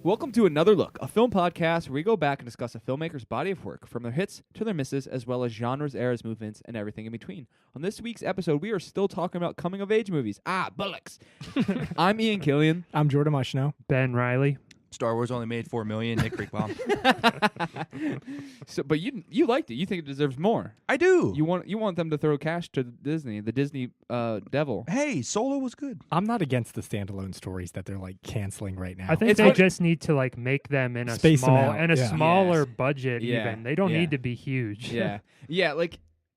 Welcome to Another Look, a film podcast where we go back and discuss a filmmaker's body of work, from their hits to their misses, as well as genres, eras, movements, and everything in between. On this week's episode, we are still talking about coming-of-age movies. Bullocks! I'm Ian Killian. I'm Jordan Mushno. Ben Riley. Star Wars only made $4 million. Nick Creekbaum. But you liked it. You think it deserves more. I do. You want them to throw cash to Disney, the Disney devil. Hey, Solo was good. I'm not against the standalone stories that they're canceling right now. I think they just need to make them in a smaller budget. Yeah. Even they don't need to be huge. Yeah, yeah.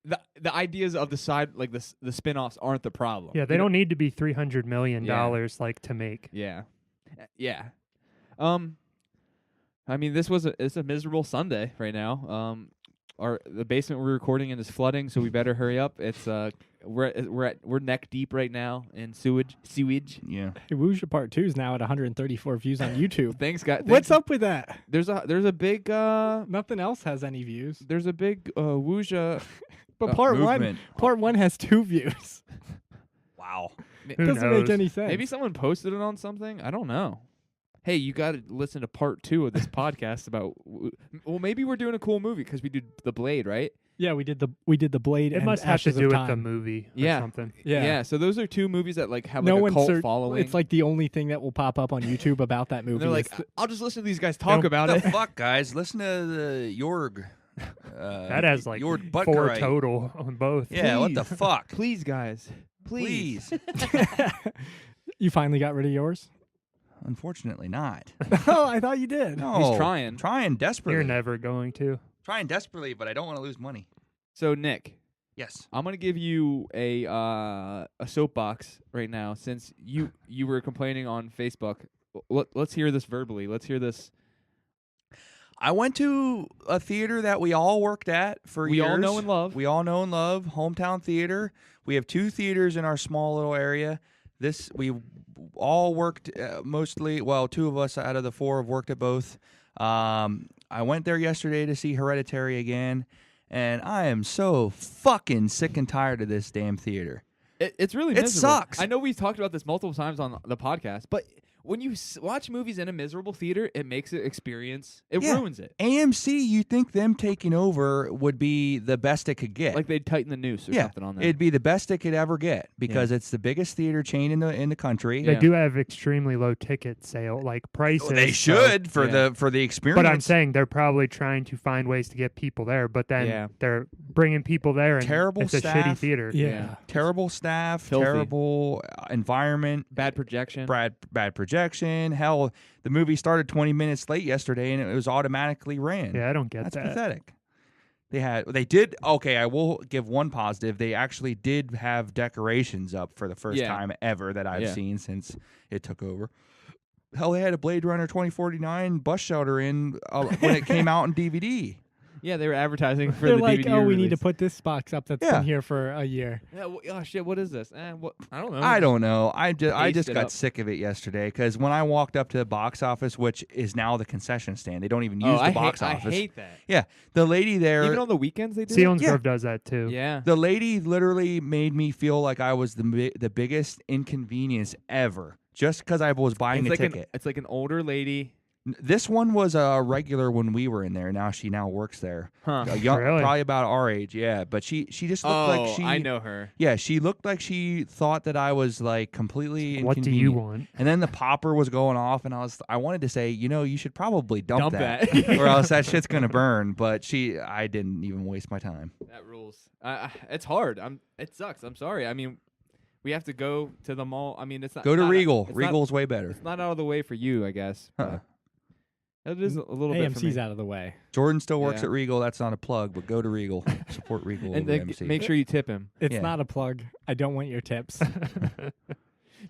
The ideas of the side, the spin-offs, aren't the problem. Yeah, they don't need to be $300 million to make. Yeah, yeah. I mean, it's a miserable Sunday right now. The basement we're recording in is flooding, so we better hurry up. It's we're neck deep right now in sewage. Yeah. Hey, Wuja Part 2 is now at 134 views on YouTube. Thanks, guys. What's up with that? There's a big Nothing else has any views. there's a big Wuja. But part movement. one has 2 views. Wow. Who Doesn't knows? make any sense. Maybe someone posted it on something. I don't know. Hey, you got to listen to part 2 of this podcast about. Well, maybe we're doing a cool movie because we did The Blade, right? Yeah, we did the Blade. It and must have to Ashes do of with Time. the movie or something. Yeah. So those are 2 movies that have No a one cult following. It's the only thing that will pop up on YouTube about that movie. And they're like, I'll just listen to these guys talk about What it. the fuck, guys? Listen to the Jorg. That has Jorg 4 Butkerite. total on both. Yeah, what the Please. fuck? Please, guys. Please. You finally got rid of yours? Unfortunately not. Oh, I thought you did. No. He's trying. Trying desperately. You're never going to. Trying desperately, but I don't want to lose money. So, Nick, Yes. I'm gonna give you a soapbox right now, since you were complaining on Facebook. Let's hear this verbally. Let's hear this. I went to a theater that we all worked at for years. We all know and love. We all know and love. Hometown Theater. We have 2 theaters in our small little area. We all worked mostly. Well, 2 of us out of the 4 have worked at both. I went there yesterday to see Hereditary again, and I am so fucking sick and tired of this damn theater. It's really It miserable. sucks. I know we've talked about this multiple times on the podcast, but when you watch movies in a miserable theater, it makes it experience. It ruins it. AMC, you think them taking over would be the best it could get? Like they'd tighten the noose or something on that. It'd be the best it could ever get because it's the biggest theater chain in the country. They do have extremely low ticket sale prices. They should for the experience. But I'm saying they're probably trying to find ways to get people there. But then they're bringing people there, and Terrible it's staff. a shitty theater. Yeah. terrible staff, Filthy. terrible environment, Bad projection. bad projection. Hell, the movie started 20 minutes late yesterday, and it was automatically ran. Yeah, I don't get That's that. pathetic. They did. Okay, I will give one positive. They actually did have decorations up for the first time ever that I've seen since it took over. Hell, they had a Blade Runner 2049 bus shelter in when it came out on DVD. Yeah, they were advertising for They're the like, DVD we need to release. put this box up that's been here for a year. Yeah, oh shit, what is this? I don't know. I don't know. I just it got up. sick of it yesterday because when I walked up to the box office, which is now the concession stand, they don't even use the box office. I hate that. Yeah, the lady there. Even on the weekends they do. Selinsgrove does that too. Yeah. The lady literally made me feel like I was the biggest inconvenience ever, just because I was buying a ticket. It's like an older lady. This one was a regular when we were in there. She now works there. Huh. A young, Really? probably about our age. Yeah, but she just looked like she. I know her. Yeah, she looked like she thought that I was completely What do you want? And then the popper was going off, and I wanted to say, you should probably dump that, that. or else that shit's gonna burn. But I didn't even waste my time. That rules. It's hard. It sucks. I'm sorry. I mean, we have to go to the mall. I mean, it's not. Go to not- Regal. it's Regal's way better. It's not out of the way for you, I guess. Huh. It is a little bit for AMC's me. out of the way. Jordan still works Yeah. at Regal. That's not a plug, but go to Regal. Support Regal And over then MC. make sure you tip him. It's Yeah. not a plug. I don't want your tips.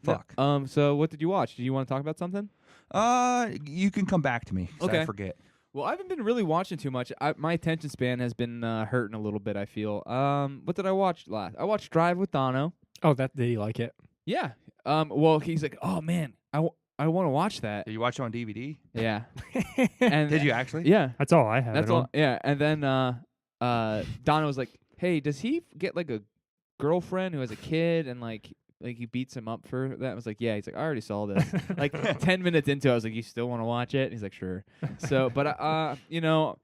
Fuck. So what did you watch? Did you want to talk about something? You can come back to me. 'Cause Okay. I forget. Well, I haven't been really watching too much. My attention span has been hurting a little bit, I feel. What did I watch last? I watched Drive with Dono. Oh, did he like it? Yeah. Well, he's like, oh, man, I want to watch that. Did you watch it on DVD? Yeah. And Did you actually? Yeah. That's all I have. That's all. Yeah. And then Dono was like, hey, does he get like a girlfriend who has a kid and like like he beats him up for that. I was like, yeah. He's like, I already saw this. Like 10 minutes into it, I was like, you still want to watch it? He's like, sure. So, but you know,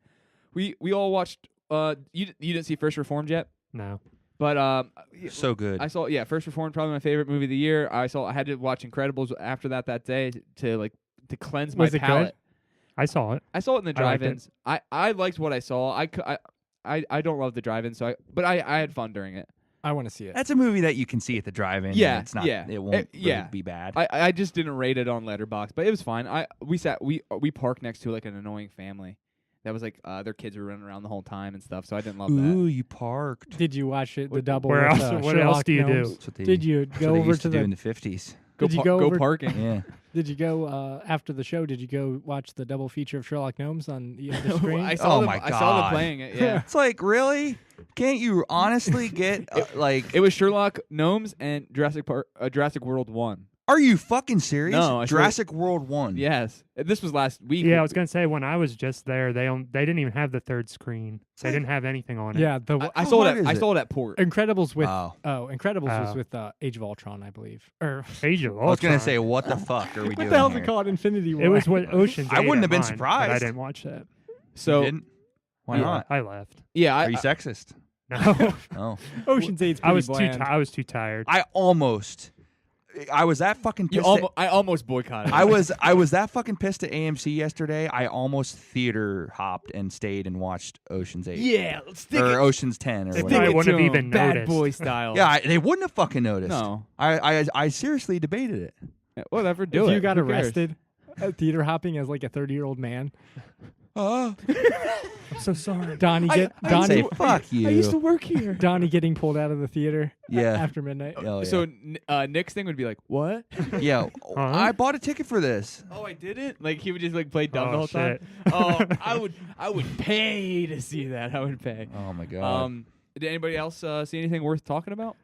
we all watched. You didn't see First Reformed yet? No. But so good. I saw First Reformed, probably my favorite movie of the year. I had to watch Incredibles after that day to cleanse my Was it palate. good? I saw it. I saw it in the drive-ins. I liked what I saw. I don't love the drive-in, but I had fun during it. I want to see it. That's a movie that you can see at the drive-in. Yeah, and it's not. yeah. It won't really be bad. I just didn't rate it on Letterboxd, but it was fine. We parked next to an annoying family. That was their kids were running around the whole time and stuff, so I didn't love that. Ooh, you parked. Did you watch it? The double. Where with, else? What Sherlock else do you Gnomes? do? That's what they, Did you that's go what they over used to do the? in the 50s? Did you go go over? parking? Yeah. Did you go after the show? Did you go watch the double feature of Sherlock Gnomes on the other screen? I saw Oh them, my I saw them God. playing it. Yeah. It's like, really? Can't you honestly get It was Sherlock Gnomes and Jurassic World 1. Are you fucking serious? No, I swear- Jurassic World 1. Yes. This was last week. Yeah, I was gonna say when I was just there, they didn't even have the third screen. They didn't have anything on it. Yeah, the I How saw hard it. is I it? saw it at Port. Incredibles with Oh. Incredibles was with Age of Ultron, I believe. Or Age of I was gonna Ultron. say, what the fuck are we what doing the hell's here? it called? Infinity War. It was what Ocean's. I 8 wouldn't at have been mine, but surprised. I didn't watch that. So You didn't? Why Yeah. not? I left. yeah, Are you sexist? No, Oh. Ocean's 8's I pretty was bland. I was too tired. I was that fucking pissed. I almost boycotted. I was that fucking pissed at AMC yesterday. I almost theater hopped and stayed and watched Ocean's 8. Yeah, let's stick Or it. Ocean's 10 or Stick I whatever. it wouldn't to have 'em, even bad noticed. boy style. Yeah, they wouldn't have fucking noticed. No. I seriously debated it. Yeah, whatever. Do it. if you got Who cares? arrested at theater hopping as like a 30-year-old man, I'm so sorry. Donnie I Donnie Say fuck you. I used to work here. Donnie getting pulled out of the theater Yeah. after midnight. Oh, yeah. So Nick's thing would be like, what? yeah, Huh? I bought a ticket for this. Oh, I didn't. Like he would just play dumb the Oh, whole time. shit. Oh, I would pay to see that. I would pay. Oh my god. Did anybody else see anything worth talking about?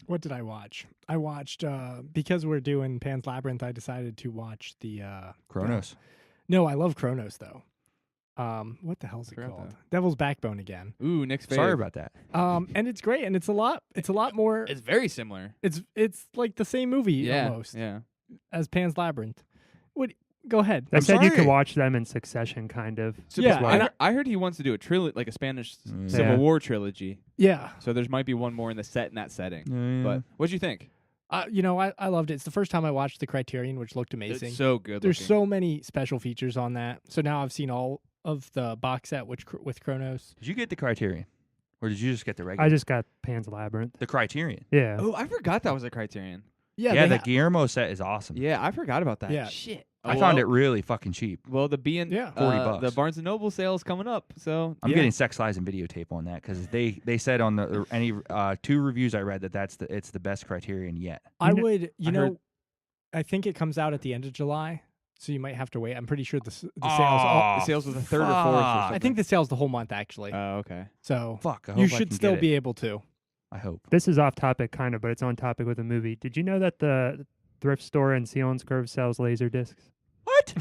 What did I watch? I watched because we're doing Pan's Labyrinth. I decided to watch the Kronos. No, I love Kronos though. What the hell's it Forgot called? that. Devil's Backbone again. Ooh, Nick's favorite. Sorry about that. And it's great, and it's a lot more. It's very similar. It's like the same movie almost Yeah. as Pan's Labyrinth. Go ahead. They I'm said you sorry. could watch them in succession, kind of. So Yeah, but and I heard he wants to do a trilogy, like a Spanish Yeah. Civil War trilogy. Yeah. So there's might be one more in that setting. Yeah. But what'd you think? I loved it. It's the first time I watched the Criterion, which looked amazing. It's so good. There's looking. so many special features on that. So now I've seen all of the box set with Kronos. Did you get the Criterion, or did you just get the regular? I just got Pan's Labyrinth. The Criterion. Yeah. Oh, I forgot that was a Criterion. Yeah, the Guillermo set is awesome. Yeah, I forgot about that. Yeah. Shit. I found it really fucking cheap. Well, the Yeah. $40. The Barnes and Noble sale's coming up, so I'm yeah. getting Sex, Lies, and Videotape on that because they said on the any 2 reviews I read it's the best Criterion yet. I You kn- would, I heard- I think it comes out at the end of July, so you might have to wait. I'm pretty sure the sales. The sales was the 3rd or 4th. Or fuck. something. I think the sales the whole month actually. Oh, okay. So Fuck. I hope you I should can still get it. be able to. I hope. This is off topic, kind of, but it's on topic with the movie. Did you know that the thrift store in Sealands Grove sells laser discs? What?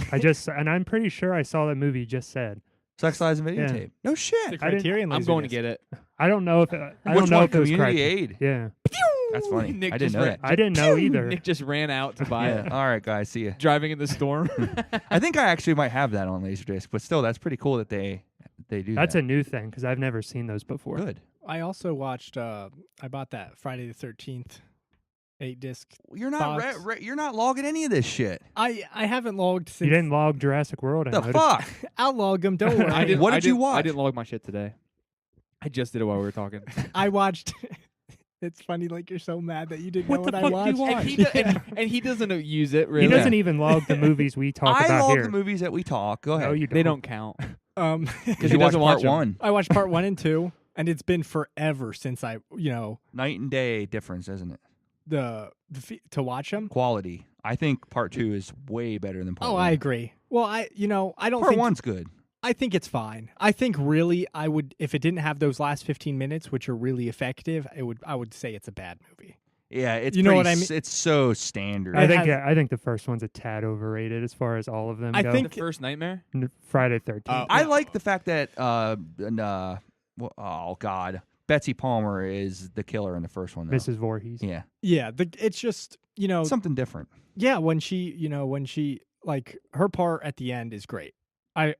And I'm pretty sure I saw that movie just said. Sex, Lies, and Yeah. Videotape. No shit. The I didn't- Criterion. I'm laser going to disc. get it. I don't know if I Which don't know one? if it was Community correct. Aid. Yeah, That's funny. Nick I didn't just know ran- that. I didn't know either. Nick just ran out to buy Yeah. it. All right, guys. See ya. Driving in the storm. I think I actually might have that on Laserdisc, but still, that's pretty cool that they do That's that. a new thing because I've never seen those before. Good. I also watched. I bought that Friday the 13th 8-disc. You're not Box. you're not logging any of this shit. I haven't logged since. You didn't log Jurassic World. I The noticed. fuck? I'll log them. Don't worry. I didn't, What I did you didn't- watch? I didn't log my shit today. I just did it while we were talking. I watched. It's funny, like you're so mad that you didn't know What what the I fuck do you watched. watch? And he doesn't use it really. He doesn't even log the movies we talk I about log here. the movies that we talk. Go ahead. No, you don't. They don't count Um, he Because you watched doesn't part watch 'em. 1. I watched part 1 and 2, and it's been forever since I, Night and day difference, isn't it? to watch them. Quality. I think part 2 is way better than part 1. I agree. Well, I don't Part think 1's good. I think it's fine. I think really I would, if it didn't have those last 15 minutes, which are really effective, I would say it's a bad movie. Yeah, it's You know pretty what I mean? It's so standard. I think- I think the first one's a tad overrated as far as all of them I go. think- The first Nightmare. Friday 13th. Oh. I like the fact that oh god, Betsy Palmer is the killer in the first one, though. Mrs. Voorhees. Yeah. Yeah, it's just, Something different. yeah, when she like her part at the end is great. I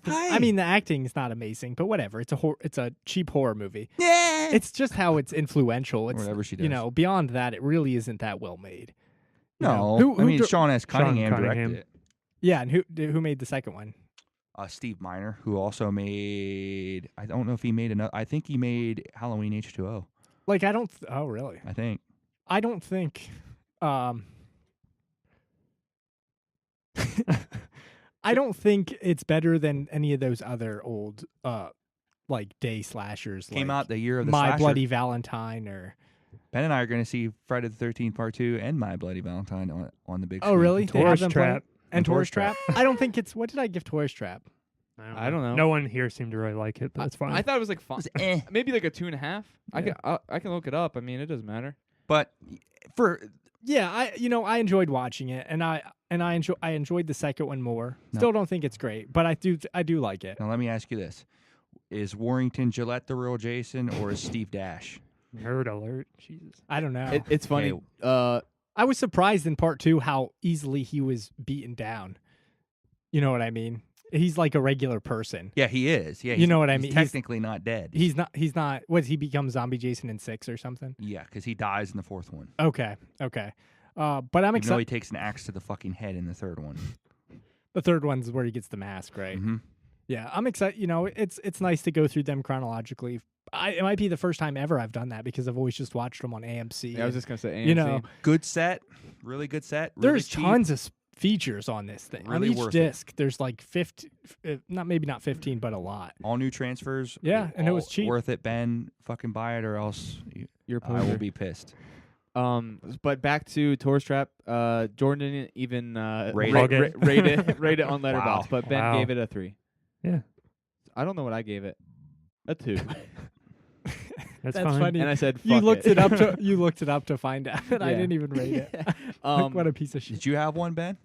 think I mean the acting is not amazing, but whatever. It's a cheap horror movie. Yeah. It's just how it's influential. It's Whatever she does. Beyond that, it really isn't that well made. No. Who Sean S. Cunningham directed Cunningham. it. Yeah, and who made the second one? Steve Miner, who also made, I don't know if he made another, I think he made Halloween H2O. Like oh really? I think. I don't think I don't think it's better than any of those other old like day slashers. Came like out the year of the My slasher. Bloody Valentine or Ben and I are going to see Friday the 13th Part 2 and My Bloody Valentine on the big Oh screen. really? They have Tourist them playing? Trap. And Tourist Tourist Trap? I don't think it's what did I give Tourist Trap? I don't know. No one here seemed to really like it, but it's fine. I thought it was like fun. It was Maybe like a 2.5. Yeah. I can look it up. I mean, it doesn't matter. But for Yeah, I enjoyed watching it and I enjoyed the second one more. No. Still don't think it's great, but I do like it. now let me ask you this: is Warrington Gillette the real Jason, or is Steve Dash? Nerd alert. Jesus. I don't know. It's funny. Okay. I was surprised in part 2 how easily he was beaten down. You know what I mean? He's like a regular person. Yeah, he is. Yeah, You know what I he's mean? He's- Technically not dead. He's not. What does he become? Zombie Jason in 6 or something? Yeah, because he dies in the fourth one. Okay. But I'm Even though excited. he takes an axe to the fucking head in the third one. The third one's where he gets the mask, right? Mm-hmm. Yeah, I'm excited. It's nice to go through them chronologically. It might be the first time ever I've done that because I've always just watched them on AMC. I was just gonna say, AMC. Good set, really good set. Really there's cheap. tons of features on this thing. Really on each worth it. disc, there's like 50, not 15, but a lot. All new transfers. Yeah, and it was all cheap. Worth it, Ben. Fucking buy it, or else You're a I will poser. be pissed. But back to Tourist Trap. Jordan didn't even Rate it. rate it on Letterboxd, Wow. but Ben Wow. gave it a 3. Yeah. I don't know what I gave it. A 2. That's That's fine. funny. And I said, You fuck looked it up to you looked it up to find out, and I Yeah. didn't even rate it. Um, What a piece of shit. Did you have one, Ben?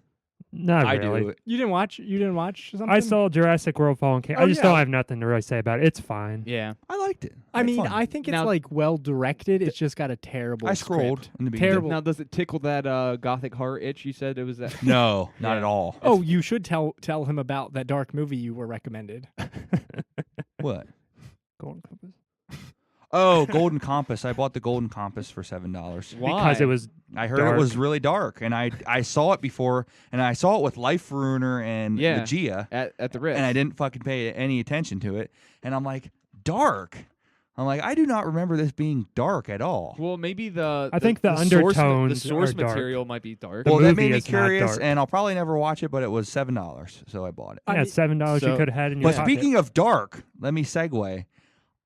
Not I really. do. You didn't watch something? I saw Jurassic World Fallen King. Oh, I just yeah. don't have nothing to really say about it. It's fine. yeah. I liked it. I Had mean, fun. I think it's Now- like well directed. It's just got a terrible. I scrolled script. in the beginning. Terrible. Now, does it tickle that gothic horror itch? You said it was that. No, not Yeah. at all. Oh, you should tell him about that dark movie you were recommended. What? Golden Compass. Oh, Golden Compass. I bought the Golden Compass for $7. Why? Because it was I heard Dark. it was really dark, and I saw it before, and I saw it with Life Ruiner and Yeah. the Gia, at the Ritz. and I didn't fucking pay any attention to it, and I'm like, dark. I'm like, I do not remember this being dark at all. Well, maybe the I think the source, the undertones source are dark. material might be dark. The Well, that movie made me is not curious, dark. and I'll probably never watch it, but it was $7, so I bought it. I yeah, mean- $7 you so- could have had in your But pocket. speaking of dark, let me segue.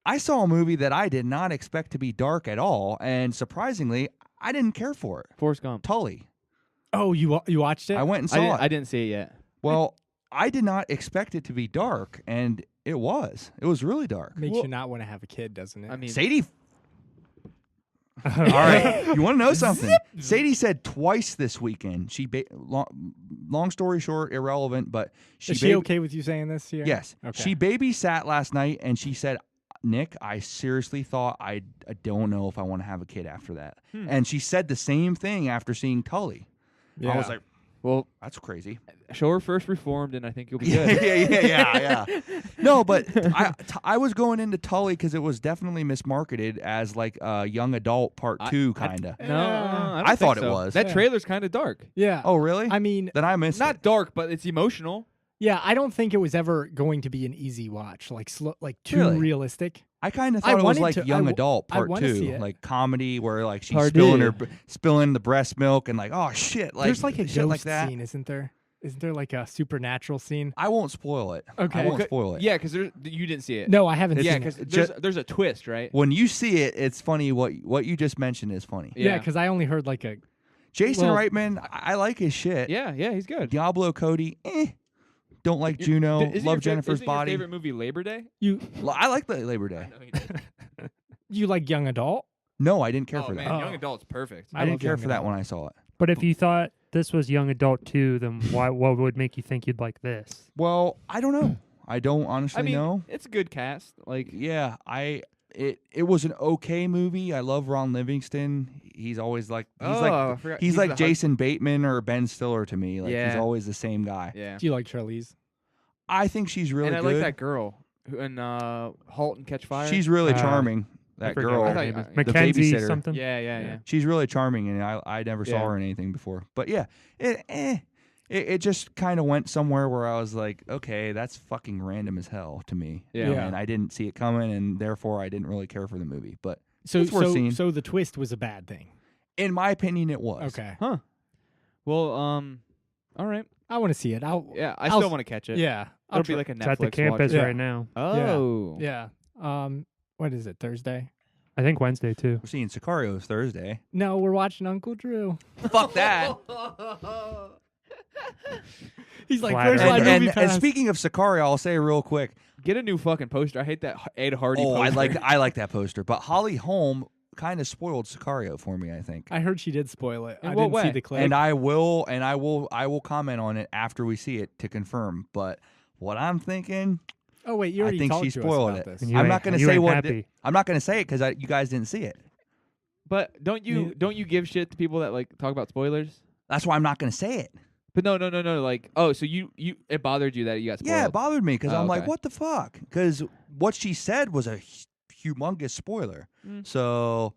I saw a movie that I did not expect to be dark at all, and surprisingly, I didn't care for it. Forrest Gump. Tully. Oh, you watched it? I went and saw it. I didn't see it yet. Well, I did not expect it to be dark, and it was. It was really dark. Makes Well- you not want to have a kid, doesn't it? I mean, Sadie. All right. You want to know something? Sadie said twice this weekend. She long story short, irrelevant, but is she okay with you saying this here? Yes. Okay. She babysat last night, and she said, Nick, I seriously thought I don't know if I want to have a kid after that. And she said the same thing after seeing Tully. I was like, well, that's crazy. show her First Reformed, and I think you'll be Yeah, good. yeah. No, but I was going into Tully because it was definitely mismarketed as like a young adult part 2 kind of. No, I, don't I thought think it so. was. That Yeah. trailer's kind of dark. Yeah. Oh, really? I mean, Then I missed Not it. dark, but it's emotional. yeah. I don't think it was ever going to be an easy watch. Like too Really? realistic. I kind of I thought it was wanted like to- young I adult I part wanna see 2, it. like comedy where like she's Pardieu. spilling the breast milk and like, oh shit, like There's like a shit ghost like that. scene, isn't there? Isn't there like a supernatural scene? I won't spoil it. Okay. I won't Well, spoil it. Yeah, because you didn't see it. No, I haven't Yeah, seen because it. there's a twist, right? When you see it, it's funny. What you just mentioned is funny. Yeah, because I only heard like a. Jason Well- Reitman, I like his shit. yeah, he's good. Diablo Cody, don't like Juno. Isn't Love your Jennifer's isn't body. Your favorite movie Labor Day? I like the Labor Day. No, he did. You like young adult? No, I didn't care Oh for man, that. Young Adult's perfect. I didn't love care young for that adult. when I saw it. But if you thought this was young adult too, then what would make you think you'd like this? Well, I don't know. I don't honestly I mean, know. it's a good cast. Like, Yeah, It was an okay movie. I love Ron Livingston. He's always like I forgot. he's like the Jason Bateman or Ben Stiller to me. Like he's Yeah. always the same guy. Yeah. Do you like Charlize? I think she's really And I good. like that girl who in Halt and Catch Fire. She's really Uh, charming. I That forget girl. what I her name thought- is. the Mackenzie babysitter. something. Yeah. She's really charming, and I never saw Yeah. her in anything before. But yeah, it just kind of went somewhere where I was like, okay, that's fucking random as hell to me. Yeah. Yeah. And I didn't see it coming, and therefore I didn't really care for the movie. But So it's worth seeing. so the twist was a bad thing. In my opinion, it was. Okay. Huh. Well, all right. I want to see it. Yeah, I I'll still s- want to catch it. Yeah. It'll be like a It's at the Netflix campus watch. Yeah. right now. Oh. Yeah. What is it? Thursday? I think Wednesday too. We're seeing Sicario Thursday. No, we're watching Uncle Drew. Fuck that. He's like, Flattered. "Where's my and, movie and, pass?" and speaking of Sicario, I'll say real quick. Get a new fucking poster. I hate that Ed Hardy Oh, poster. I like that poster. But Holly Holm kind of spoiled Sicario for me, I think. I heard she did spoil it. In I what didn't see way? the clip. And I will comment on it after we see it to confirm. But what I'm thinking, oh wait, you I already think talked she to spoiled us it. about this. And you I'm ain't- not going to you say ain't what happy. I'm not going to say it because you guys didn't see it. But don't you give shit to people that like talk about spoilers? That's why I'm not going to say it. But no. Like, oh, so you it bothered you that you got spoiled? Yeah, it bothered me because Oh, I'm like, okay. what the fuck? Because what she said was a humongous spoiler. Mm. So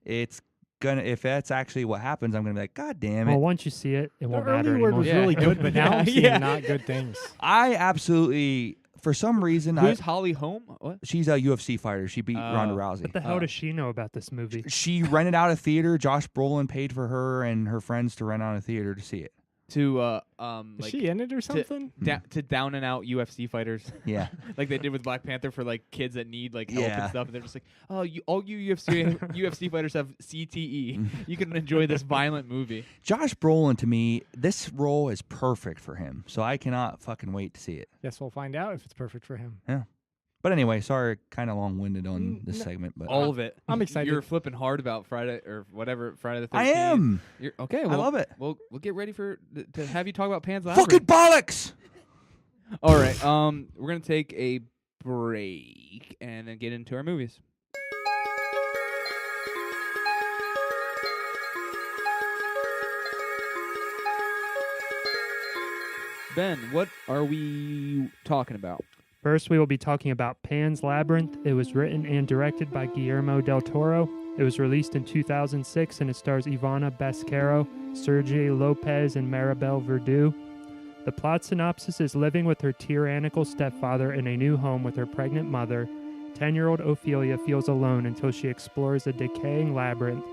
it's gonna, if that's actually what happens, I'm gonna be like, God damn it. Well, once you see it, it The won't matter early word anymore. was Yeah. really good, but now I'm seeing Yeah. not good things. I absolutely, for some reason, Who's Holly Holm? What? she's a UFC fighter. She beat Ronda Rousey. What the hell does she know about this movie? She rented out a theater. Josh Brolin paid for her and her friends to rent out a theater to see it. To Is like she in it or something? to down and out UFC fighters, Yeah. like they did with Black Panther for like kids that need like help Yeah. and stuff. And they're just like, oh, all you UFC fighters have CTE. You can enjoy this violent movie. Josh Brolin, to me, this role is perfect for him. So I cannot fucking wait to see it. Guess we'll find out if it's perfect for him. But anyway, sorry, kind of long-winded on this no. segment, but All of it. I'm excited. You're flipping hard about Friday or whatever Friday the 13th. I am. You're, okay, I well, love it. We'll get ready to have you talk about Pan's Fucking Labyrinth. bollocks. All right. We're gonna take a break and then get into our movies. Ben, what are we talking about? First, we will be talking about Pan's Labyrinth. It was written and directed by Guillermo del Toro. It was released in 2006 and it stars Ivana Basquero, Sergei Lopez, and Maribel Verdú. The plot synopsis is living with her tyrannical stepfather in a new home with her pregnant mother. 10-year-old Ophelia feels alone until she explores a decaying labyrinth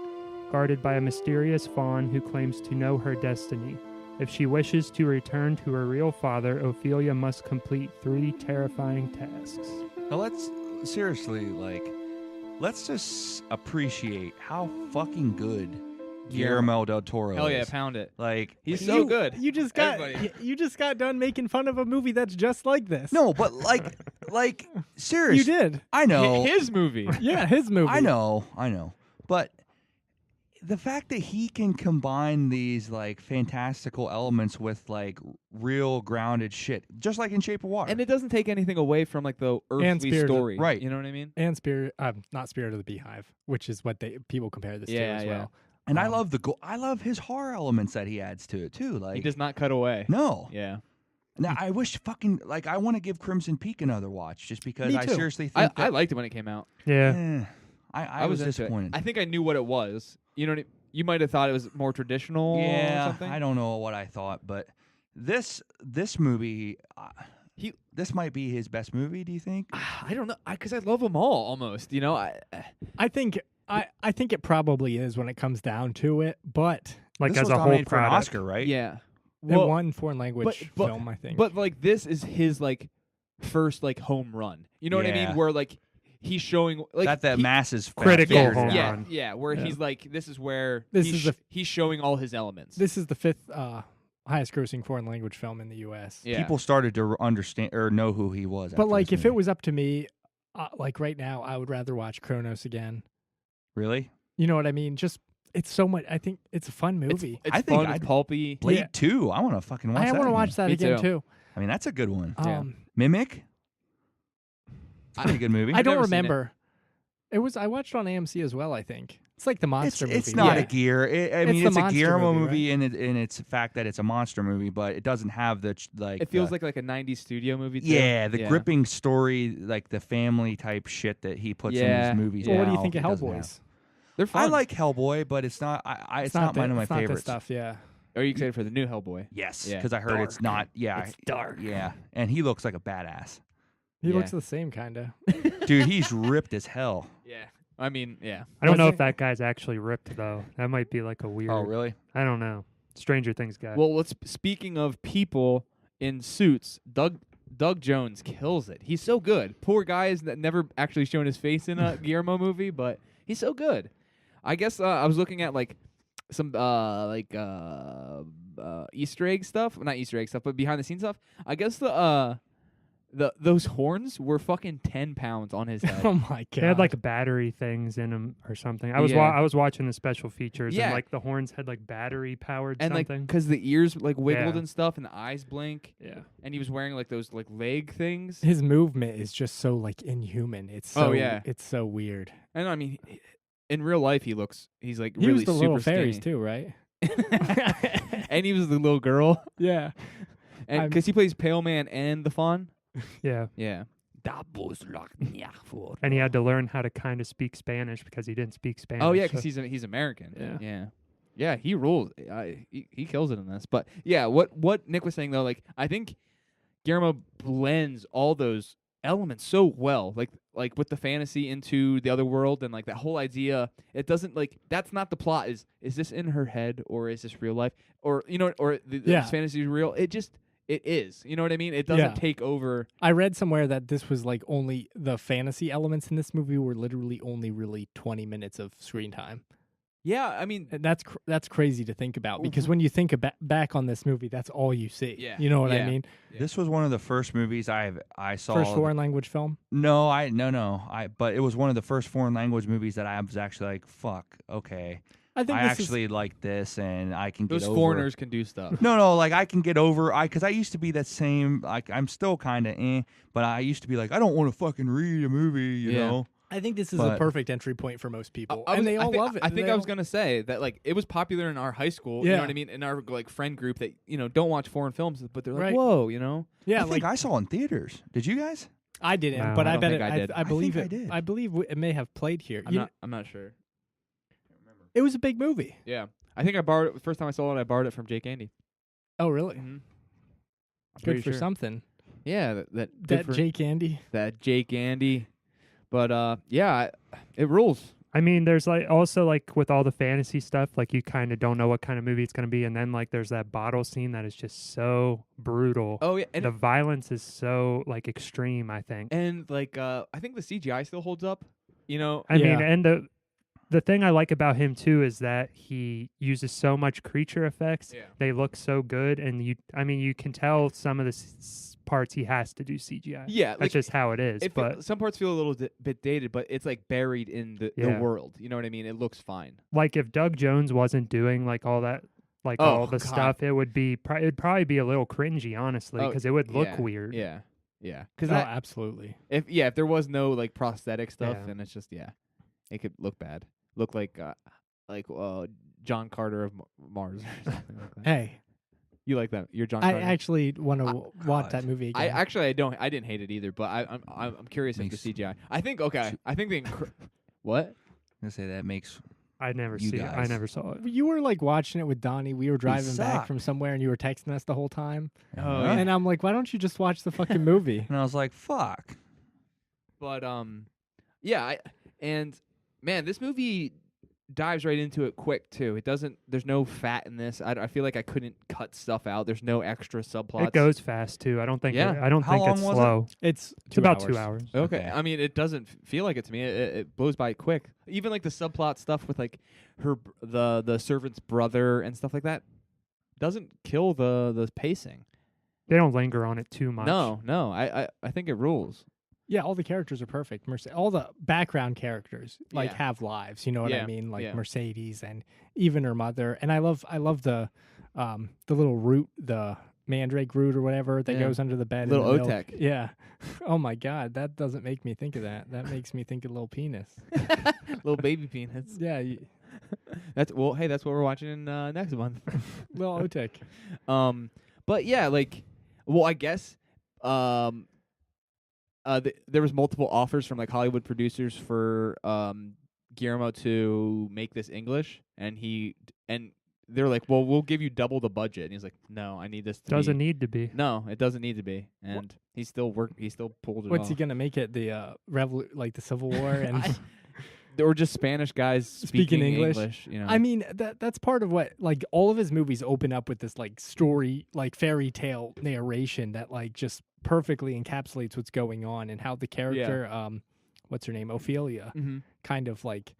guarded by a mysterious faun who claims to know her destiny. If she wishes to return to her real father, Ophelia must complete 3 terrifying tasks. Now let's seriously, let's just appreciate how fucking good Guillermo del Toro Hell is. yeah, pound it. Like He's so good. You just got Everybody. you just got done making fun of a movie that's just like this. no, but like seriously, you did. I know, His movie. Yeah, his movie. I know, but the fact that he can combine these like fantastical elements with like real grounded shit, just like in Shape of Water, And it doesn't take anything away from like the earthly Spirited- story. right. You know what I mean? And not Spirit of the Beehive, which is what people compare this to Yeah, as yeah. well. and I love his horror elements that he adds to it too. Like He does not cut away. no, Yeah. now I wish fucking like I want to give Crimson Peak another watch just because Me I too. seriously I think that, liked it when it came out. Yeah. I was into disappointed. it. I think I knew what it was. You know what you might have thought it was more traditional or Yeah, something. I don't know what I thought, but this movie, this might be his best movie. Do you think? I don't know. Because I love them all almost. You know, I think it probably is when it comes down to it, but Like This as was a whole nominated for an product. Oscar, right? yeah. it won foreign language but- film, I think. But like this is his like first like home run. You know what I Yeah. mean? Where like he's showing like that he- masses Critical figured home out. yeah, run. yeah, where Yeah. he's like, this is where This he's, is the- he's showing all his elements. this is the 5th highest grossing foreign language film in the U.S. yeah. People started to understand or know who he was. But after like, this if it movie. was up to me, like right now, I would rather watch Kronos again. really You know what I mean? Just it's so much. I think it's a fun it's, movie. it's I think fun, I'd- it's pulpy. Blade Yeah. 2, I want to fucking watch I that. want to again. watch that Me again too. too. I mean, that's a good one. Yeah. Um, Mimic, it's a pretty good movie. I don't never seen it. remember. I watched it on AMC as well, I think. It's like the monster movie. It's not yeah. a gear. I mean, the it's a monster Guillermo movie, movie in its fact that it's a monster movie, but it doesn't have the It feels like a 90s studio movie too. yeah, the gripping story, like the family type shit that he puts in his movies. Well, what do you now, think of he doesn't Hellboys? have. They're fun. I like Hellboy, but it's not. It's not one of my it's not the favorites. stuff, yeah. Are you excited for the new Hellboy? Yes, Yeah. because I heard it's not. Yeah, It's dark. Yeah, and he looks like a badass, He Yeah. looks the same, kind of. dude. He's ripped as hell. Yeah. I mean, yeah. I don't know Was if that guy's actually ripped though. That might be like a weird. Oh, really? I don't know. Stranger Things guy. Well, speaking of people in suits, Doug Jones kills it. He's so good. Poor guy has never actually shown his face in a Guillermo movie, but he's so good. I guess I was looking at like some Easter egg stuff, not Easter egg stuff, but behind the scenes stuff. I guess those horns were fucking 10 pounds on his head. Oh my god. they had like battery things in them or something. I was Yeah. I was watching the special features Yeah. and like the horns had like battery powered And like, something. because the ears like wiggled Yeah. and stuff, and the eyes blink, Yeah. and he was wearing like those like leg things. His movement is just so like inhuman. It's so it's so weird. And I mean, in real life, he's like He really was the super little fairies skinny. too, right? And he was the little girl, Yeah. and I'm- because he plays Pale Man and the Fawn. Yeah. Yeah. And he had to learn how to kind of speak Spanish because he didn't speak Spanish. Oh yeah, so- because he's American. Yeah. Yeah. He rules. He kills it in this. But yeah, what Nick was saying though, like I think Guillermo blends all those elements so well, like with the fantasy into the other world, and like that whole idea. It doesn't like that's not the plot. Is this in her head or is this real life or or this fantasy is real? It is. You know what I mean? It doesn't take over. I read somewhere that this was like only the fantasy elements in this movie were literally only really 20 minutes of screen time. Yeah, I mean, And that's crazy to think about because when you think back on this movie, that's all you see. Yeah. You know what I Yeah. mean? This was one of the first movies I saw. First foreign language film. No. But it was one of the first foreign language movies that I was actually like, fuck, okay. I think I this actually like this, and I can those get over. foreigners can do stuff. No, like I can get over. Because I used to be that same. Like I'm still kind of, but I used to be like, I don't want to fucking read a movie, you Yeah. know. I think this is a But- perfect entry point for most people, I and they all love it. I think They I was all- gonna say that like it was popular in our high school. You Yeah. know what I mean? In our like friend group that don't watch foreign films, but they're like, Right. whoa, Yeah, I like think I saw it in theaters. Did you guys? I didn't, No, but I I don't bet think it. I did. I believe think it. I did. I believe it may have played here. I'm not sure. It was a big movie. Yeah, I think I borrowed it the first time I saw it. I borrowed it from Jake Andy. Oh, really? Mm-hmm. Good for something. Yeah, good That for Jake Andy. that Jake Andy. But yeah, it rules. I mean, there's like also like with all the fantasy stuff, like you kind of don't know what kind of movie it's going to be. And then like there's that bottle scene that is just so brutal. Oh yeah, and the violence is so like extreme, I think. like I think the CGI still holds up. I mean, and the thing I like about him too is that he uses so much creature effects. Yeah. They look so good, and you can tell some of the parts he has to do CGI. Yeah, That's like, just how it is. But some parts feel a little bit dated, but it's like buried in the Yeah. world. You know what I mean? It looks fine. like if Doug Jones wasn't doing like all that, like Oh, all the God. stuff, it would be it'd probably be a little cringy, honestly, Oh, because it would look yeah, weird. Yeah, yeah. Oh, Because absolutely. if there was no like prosthetic stuff, Yeah. then it's just it could look bad. Look like John Carter of Mars. Or something like that. Hey, You like that? You're John I Carter. actually want to watch God. that movie again. I actually I didn't hate it either, but I'm curious if Makes- the CGI. I think the what? I'm gonna say that makes. I never You see it. I guys. never saw it. You were like watching it with Donnie. We were driving back suck. from somewhere, and you were texting us the whole time. Oh, Huh? yeah. And I'm like, why don't you just watch the fucking movie? And I was like, fuck. But yeah, and man, this movie dives right into it quick too. It doesn't. There's no fat in this. I feel like I couldn't cut stuff out. There's no extra subplots. It goes fast too. I don't think. Yeah. I don't How think long it's was it? slow. It's It's about 2 hours. Okay. Okay. I mean, it doesn't feel like it to me. It blows by quick. Even like the subplot stuff with like the servant's brother and stuff like that doesn't kill the pacing. They don't linger on it too much. No. I think it rules. Yeah, all the characters are perfect. All the background characters like Yeah. have lives. You know what Yeah, I mean? Like yeah. Mercedes and even her mother. And I love the little root, the mandrake root or whatever that goes under the bed. Little in the milk. Otek. Yeah. Oh my God, that doesn't make me think of that. That makes me think of little penis. Little baby peanuts. Yeah, That's what we're watching next month. little Otek. But yeah, like, well, I guess there was multiple offers from like Hollywood producers for Guillermo to make this English, and they're like, well, we'll give you double the budget, and he's like, no, I need this to Doesn't need to be. No, it doesn't need to be, and he still pulled it What's off. he gonna make it? The like the Civil War and Or just Spanish guys speaking English. You know, I mean, that's part of what, like, all of his movies open up with this like story, like fairy tale narration that like just perfectly encapsulates what's going on and how the character, what's her name, Ophelia, kind of like,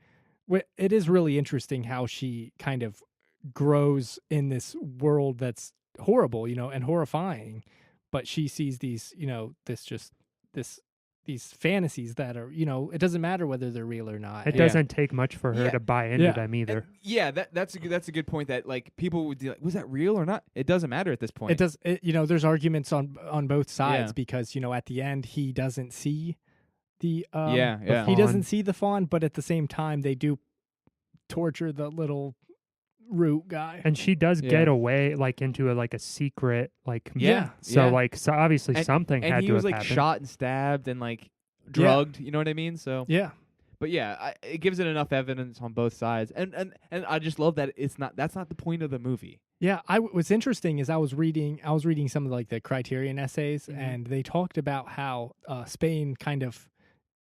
it is really interesting how she kind of grows in this world that's horrible, you know, and horrifying, but she sees these, you know, these fantasies that are, you know, it doesn't matter whether they're real or not. It doesn't take much for her to buy into them either. That's a good point. That like people would be like, was that real or not? It doesn't matter at this point. It does. You know, there's arguments on both sides because, you know, at the end he doesn't see the he doesn't see the fawn, but at the same time they do torture the little root guy, and she does get away like into a secret like so obviously something had to have happened. And he was like shot and stabbed and like drugged, you know what I mean? So but it gives it enough evidence on both sides, and I just love that that's not the point of the movie. What's interesting is I was reading some of like the Criterion essays, and they talked about how Spain kind of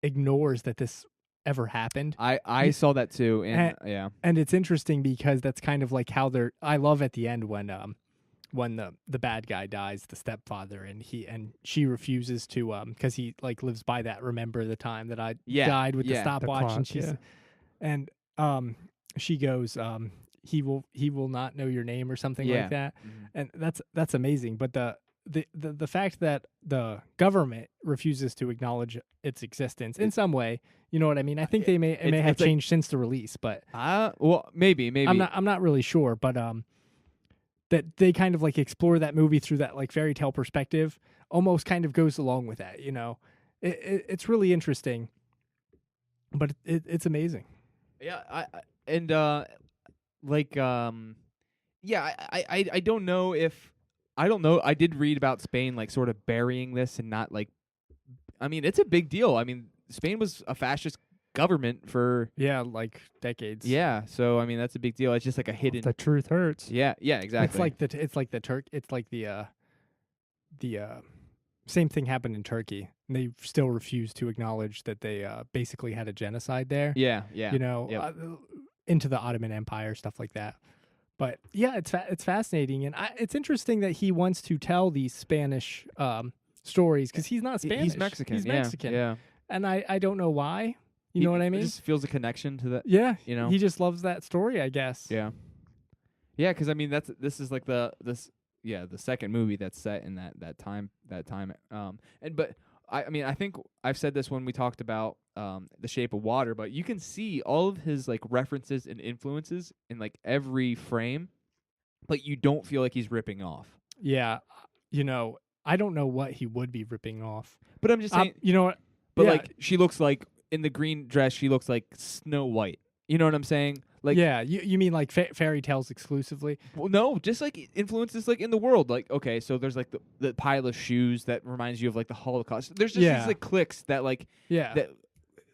ignores that this ever happened. I saw that too, and it's interesting because that's kind of like how I love at the end when the bad guy dies, the stepfather, and she refuses to because he like lives by that, remember the time that I died with the stopwatch, and she goes, he will not know your name or something like that, and that's amazing. But the fact that the government refuses to acknowledge its existence in some way, you know what I mean? I think it may have changed since the release, but well, maybe I'm not really sure, but that they kind of like explore that movie through that like fairy tale perspective almost kind of goes along with that, you know. It's really interesting, but it's amazing. I don't know if I did read about Spain like sort of burying this and not like, I mean, it's a big deal. I mean, Spain was a fascist government for like decades. So I mean, that's a big deal. It's just like a hidden. The truth hurts. Yeah, exactly. It's like the same thing happened in Turkey. And they still refuse to acknowledge that they basically had a genocide there. Yeah. You know, into the Ottoman Empire, stuff like that. But yeah, it's fascinating, and it's interesting that he wants to tell these Spanish stories because he's not Spanish. He's Mexican. He's Mexican. And I don't know why. You know what I mean? He just feels a connection to that. Yeah. You know, he just loves that story, I guess. Yeah. Yeah, because I mean this is like the second movie that's set in that time. But I mean I think I've said this when we talked about The Shape of Water, but you can see all of his like references and influences in like every frame, but you don't feel like he's ripping off. Yeah, you know, I don't know what he would be ripping off, but I'm just saying, you know what? But like she looks like in the green dress, she looks like Snow White. You know what I'm saying? Like, yeah, you mean like fairy tales exclusively? Well, no, just like influences like in the world. Like, okay, so there's like the pile of shoes that reminds you of like the Holocaust. There's just these like clicks that like that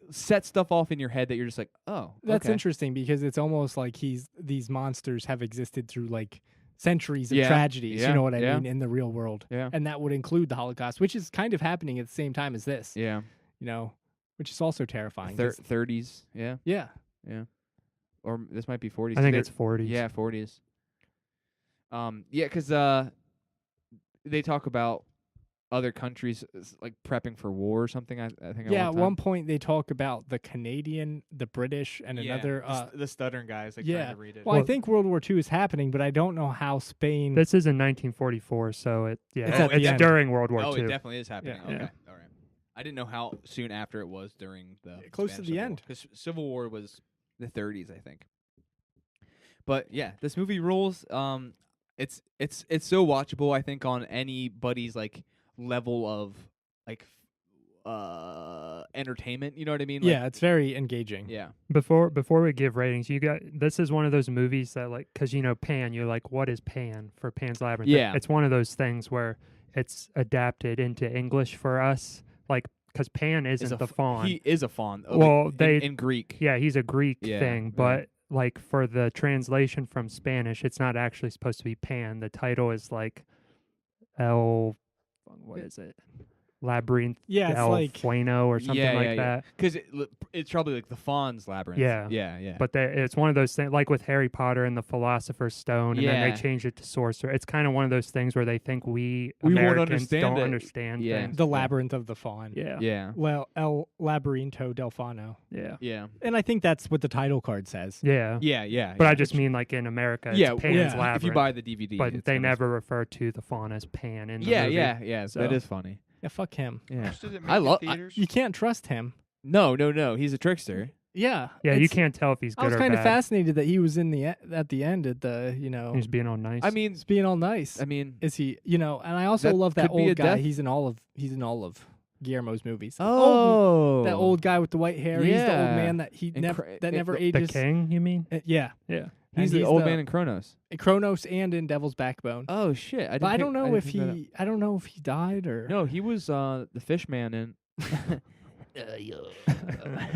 set stuff off in your head that you're just like, oh, that's interesting because it's almost like these monsters have existed through like centuries of tragedies. You know what I mean, in the real world. Yeah, and that would include the Holocaust, which is kind of happening at the same time as this. Yeah, you know, which is also terrifying. 30s. Yeah. Yeah. Yeah. Or this might be 40s. I think it's 40s. Yeah, 40s. Yeah, because they talk about other countries like prepping for war or something. I think. Yeah, at one point they talk about the Canadian, the British, and another. The stuttering guys like trying to read it. Well, I think World War II is happening, but I don't know how Spain. This is in 1944, so it's during World War II. Oh, it definitely is happening. Yeah. Okay, all right. I didn't know how soon after it was during the close Spanish to the end because Civil War was the 30s, I think. But yeah, this movie rules. it's so watchable. I think on anybody's like level of like entertainment. You know what I mean? Like, Yeah, it's very engaging. Yeah. Before we give ratings, this is one of those movies that like, because Pan, you're like, what is Pan for Pan's Labyrinth? Yeah. It's one of those things where it's adapted into English for us, like because Pan isn't the faun. He is a faun. Well, in Greek. Yeah, he's a Greek thing, right. but like for the translation from Spanish, it's not actually supposed to be Pan. The title is like what is it? Labyrinth, Yeah, it's El like Fueno or something like that. Because it's probably like the Fawn's Labyrinth. Yeah. But it's one of those things, like with Harry Potter and the Philosopher's Stone, and then they changed it to Sorcerer. It's kind of one of those things where they think we Americans don't understand things. The Labyrinth of the Fawn. Yeah. Well, El Labyrinto del Fauno. Yeah. And I think that's what the title card says. Yeah. Yeah. But I just mean like in America, it's Pan's Labyrinth. If you buy the DVD. But they never refer to the Fawn as Pan in the movie. Yeah. So. That is funny. Yeah, fuck him. Yeah. I love. You can't trust him. No. He's a trickster. Yeah. You can't tell if he's good or bad. I was kind of fascinated that he was at the end at the, He's being all nice. I mean, he's being all nice. I mean, is he, and I also love that old guy. He's in all of Guillermo's movies. Oh. That old guy with the white hair. Yeah. He's the old man that never ages. The king, you mean? Yeah. He's the old man in Kronos. Kronos and in Devil's Backbone. Oh shit! I don't know if he died or no. He was the fish man in.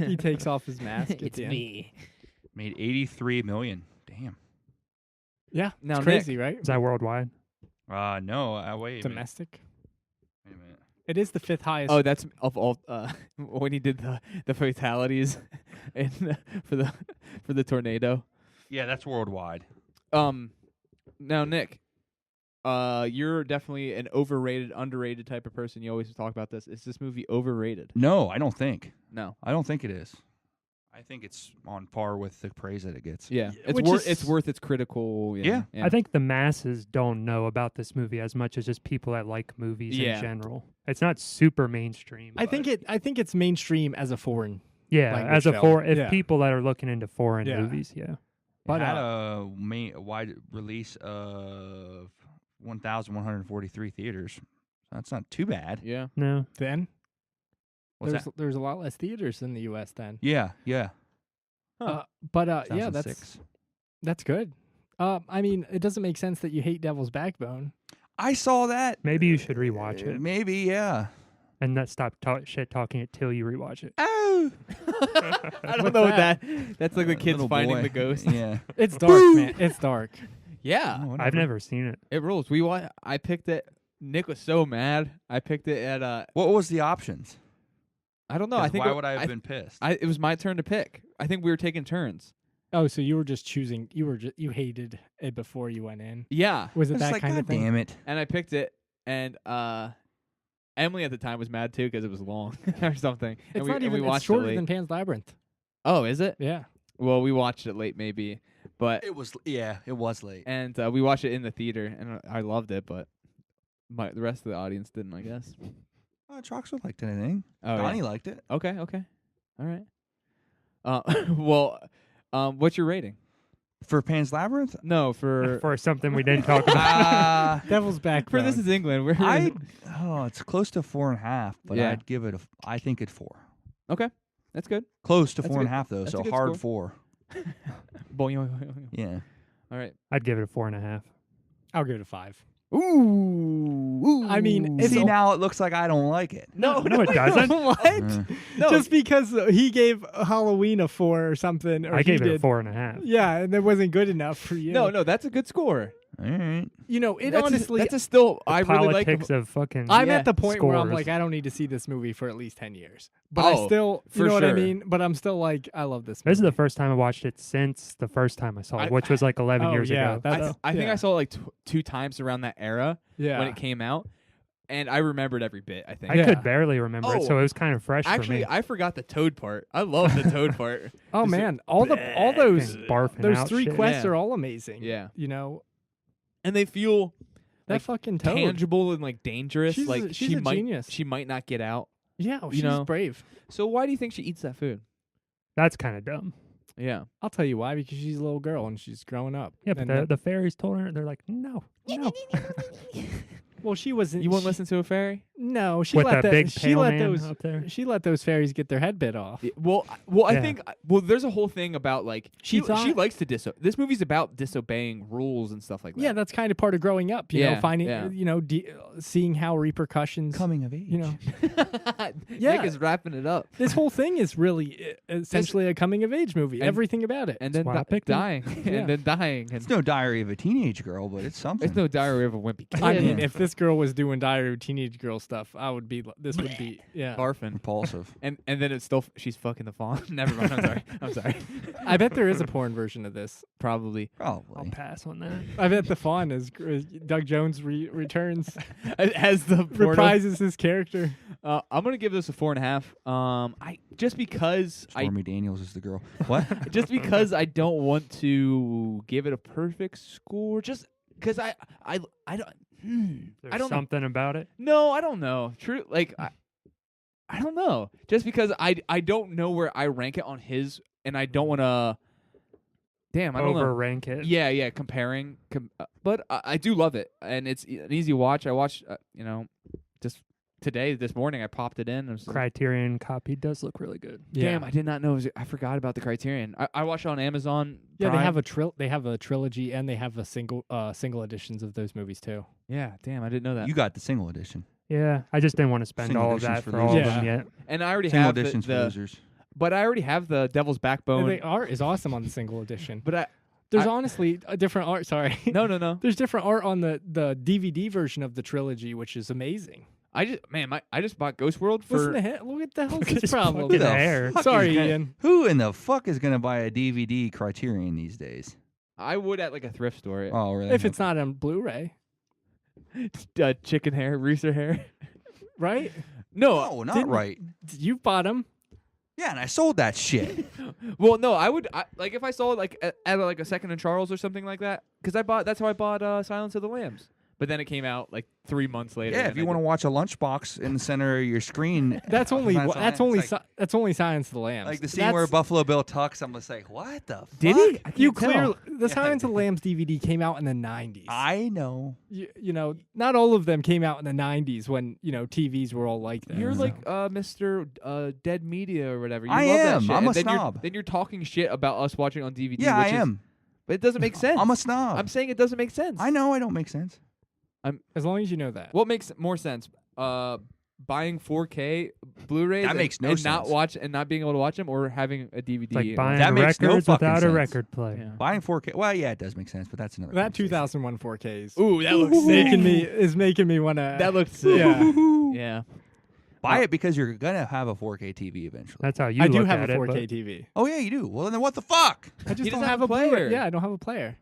He takes off his mask. It's me. Made $83 million. Damn. Yeah, now it's crazy, Nick, right? Is that worldwide? No. Wait. Domestic. Wait a minute. It is the 5th highest. Oh, that's of all. When he did the fatalities, for the tornado. Yeah, that's worldwide. Now Nick, you're definitely an overrated, underrated type of person. You always talk about this. Is this movie overrated? No, I don't think. No, I don't think it is. I think it's on par with the praise that it gets. Yeah, it's worth its critical. Yeah. I think the masses don't know about this movie as much as just people that like movies in general. It's not super mainstream. I think it's mainstream as a foreign. As a film. if people that are looking into foreign movies, But it had a wide release of 1,143 theaters. That's not too bad. Yeah. No. Then What's there's a lot less theaters in the U.S. then. Yeah. That's good. I mean, it doesn't make sense that you hate Devil's Backbone. I saw that. Maybe you should rewatch it. Maybe, yeah. And not stop shit talking it till you rewatch it. Oh. I don't know what that's like the kids finding the ghost. Yeah. It's dark, man. It's dark. Yeah. Oh, I've never seen it. It rules. I picked it. Nick was so mad. I picked it at What was the options? I don't know. I think why would I have been pissed? It was my turn to pick. I think we were taking turns. Oh, so you were just choosing. You hated it before you went in. Yeah. Was it It's that like, kind God of thing? damn it. And I picked it, and Emily at the time was mad too because it was long or something. It's and not even. we watched It's shorter it late. than Pan's Labyrinth. Oh, is it? Yeah. Well, we watched it late, maybe, but It was late. and we watched it in the theater, and I loved it, but the rest of the audience didn't, I guess. Troxel liked it, I think. Oh, Donnie liked it. Okay, all right. Well, what's your rating? For Pan's Labyrinth? No, for something we didn't talk about. Devil's Backbone. for This Is England. It's close to 4.5, but Yeah. I'd give it I think it's 4. Okay, that's good. Close to That's 4.5 though, that's a so good hard score. 4. Boing. Yeah. All right. I'd give it a 4.5. I'll give it a 5. Ooh. I mean, See, now it looks like I don't like it. No, it doesn't. What? No. Just because he gave Halloween a 4 or something. Or I gave it a did. 4.5. Yeah, and it wasn't good enough for you. No, that's a good score. All right. Honestly, that's a still. I really like. Politics of fucking. I'm at the point where I'm scores. like, I don't need to see this movie for at least 10 years. But I still, you for know what I sure. mean? But I'm still like, I love this movie. This is the first time I watched it since the first time I saw it, which was like 11 years ago. I think I saw it like 2 times around that era Yeah. when it came out, and I remembered every bit. I think. I could barely remember it, so it was kind of fresh Actually, for me. I forgot the Toad part. I love the Toad part. Oh man, all those barfing out 3 shit. quests Yeah. are all amazing. Yeah. You know, And they feel that like fucking Toad. tangible and like dangerous. She's like a she might, genius. she might not get out. Yeah, you she's know. brave. So why do you think she eats that food? That's kind of dumb. Yeah. I'll tell you why, because she's a little girl and she's growing up. Yeah, but And the fairies told her, they're like, no. well, she wasn't. You won't she- listen to a fairy? No, she With let that big she pale let man those up there. she let those fairies get their head bit off. Well, I Yeah. think there's a whole thing about like she likes to this movie's about disobeying rules and stuff like that. Yeah, that's kind of part of growing up. You know, finding seeing how repercussions. Coming of age. You know, Nick is wrapping it up. this whole thing is really essentially a coming of age movie. Everything about it. And then Swap it. dying. Yeah. And then dying. It's no Diary of a Teenage Girl, but it's something. It's no Diary of a Wimpy Kid. I mean, if this girl was doing Diary of Teenage Girl stuff, I would be. This would be barfing. Repulsive. And then it's still she's fucking the fawn. Never mind. I'm sorry. I bet there is a porn version of this. Probably. I'll Probably. pass on that. I bet the fawn is Doug Jones returns, As the portal. reprises his character. I'm gonna give this a 4.5. Just because Stormy Daniels is the girl. What? just because I don't want to give it a perfect score. Just because I don't. There's I don't know. something about it. No, I don't know. True, like I don't know. Just because I don't know where I rank it on his, and I don't want to. Damn, I don't know. Overrank it. Yeah, comparing. But I do love it, and it's an easy watch. I watched, just this morning. I popped it in. Criterion copy does look really good. Damn, I did not know. I forgot about the Criterion. I watched it on Amazon. Yeah, Prime. they have a trilogy and they have a single editions of those movies too. Yeah, damn, I didn't know that. You got the single edition. Yeah, I just didn't want to spend Single all of editions that for for all of losers. them Yeah. yet. And I already Single have editions for the losers. but I already have the Devil's Backbone. The art is awesome on the single edition. But There's honestly a different art. Sorry. no. There's different art on the DVD version of the trilogy, which is amazing. I just bought Ghost World Listen for to him. Look at the hell's Look at his his problem. fucking the hair. fuck Sorry, is gonna- Ian. Who in the fuck is gonna buy a DVD Criterion these days? I would at like a thrift store. Oh, really? If it's not on Blu-ray, Chicken hair, rooster hair. right? no, not didn't- right. You bought them. Yeah, and I sold that shit. Well, no, I would like if I saw it like at like a Second and Charles or something like that, because that's how I bought Silence of the Lambs. But then it came out like 3 months later. Yeah, if you want to watch a lunchbox in the center of your screen, That's only Silence of the Lambs, like, that's only Silence of the Lambs. like the scene where Buffalo Bill tucks. I'm just like, what the fuck? Did he? I You can't tell. clearly the Silence of the Lambs DVD came out in the 90s. I know. You know, not all of them came out in the 90s when, TVs were all like that. You're so. like Mr. Dead Media or whatever. You I love that am. shit. I'm a And then snob. Then you're talking shit about us watching on DVD. Yeah, which I is- am. But it doesn't make sense. I'm a snob. I'm saying it doesn't make sense. I know I don't make sense. as long as you know that. What makes more sense? Buying 4K Blu-rays That makes no and not sense. watch and not being able to watch them, or having a DVD. It's like buying That makes no records fucking without a sense. record player. Yeah. Buying 4K. Well, yeah, it does make sense, but that's another. That conversation. 2001 4Ks. Ooh, that looks sick. making me want to. That looks sick. Yeah. Yeah. Buy it because you're gonna have a 4K TV eventually. That's how you I look do have at a it. 4K but TV. Oh yeah, you do. Well then, what the fuck? I just He don't doesn't have have a a player. player. Yeah, I don't have a player.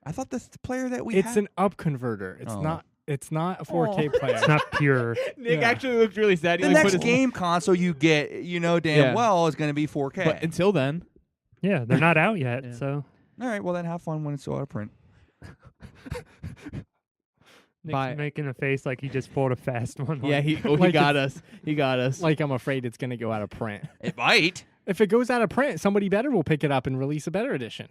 I thought that's the player that we. It's had. an up converter. It's Oh. not. It's not a 4K player. It's not pure. Nick Yeah. actually looked really sad. He The like, put next his- game console you get, damn Yeah. well, is going to be 4K. But until then, Yeah, they're not out yet. Yeah. So All right, well then have fun when it's out of print. Nick's Buy it. making a face like he just pulled a fast one. yeah, he Like got us. He got us. Like I'm afraid it's gonna go out of print. It might. If it goes out of print, somebody better will pick it up and release a better edition.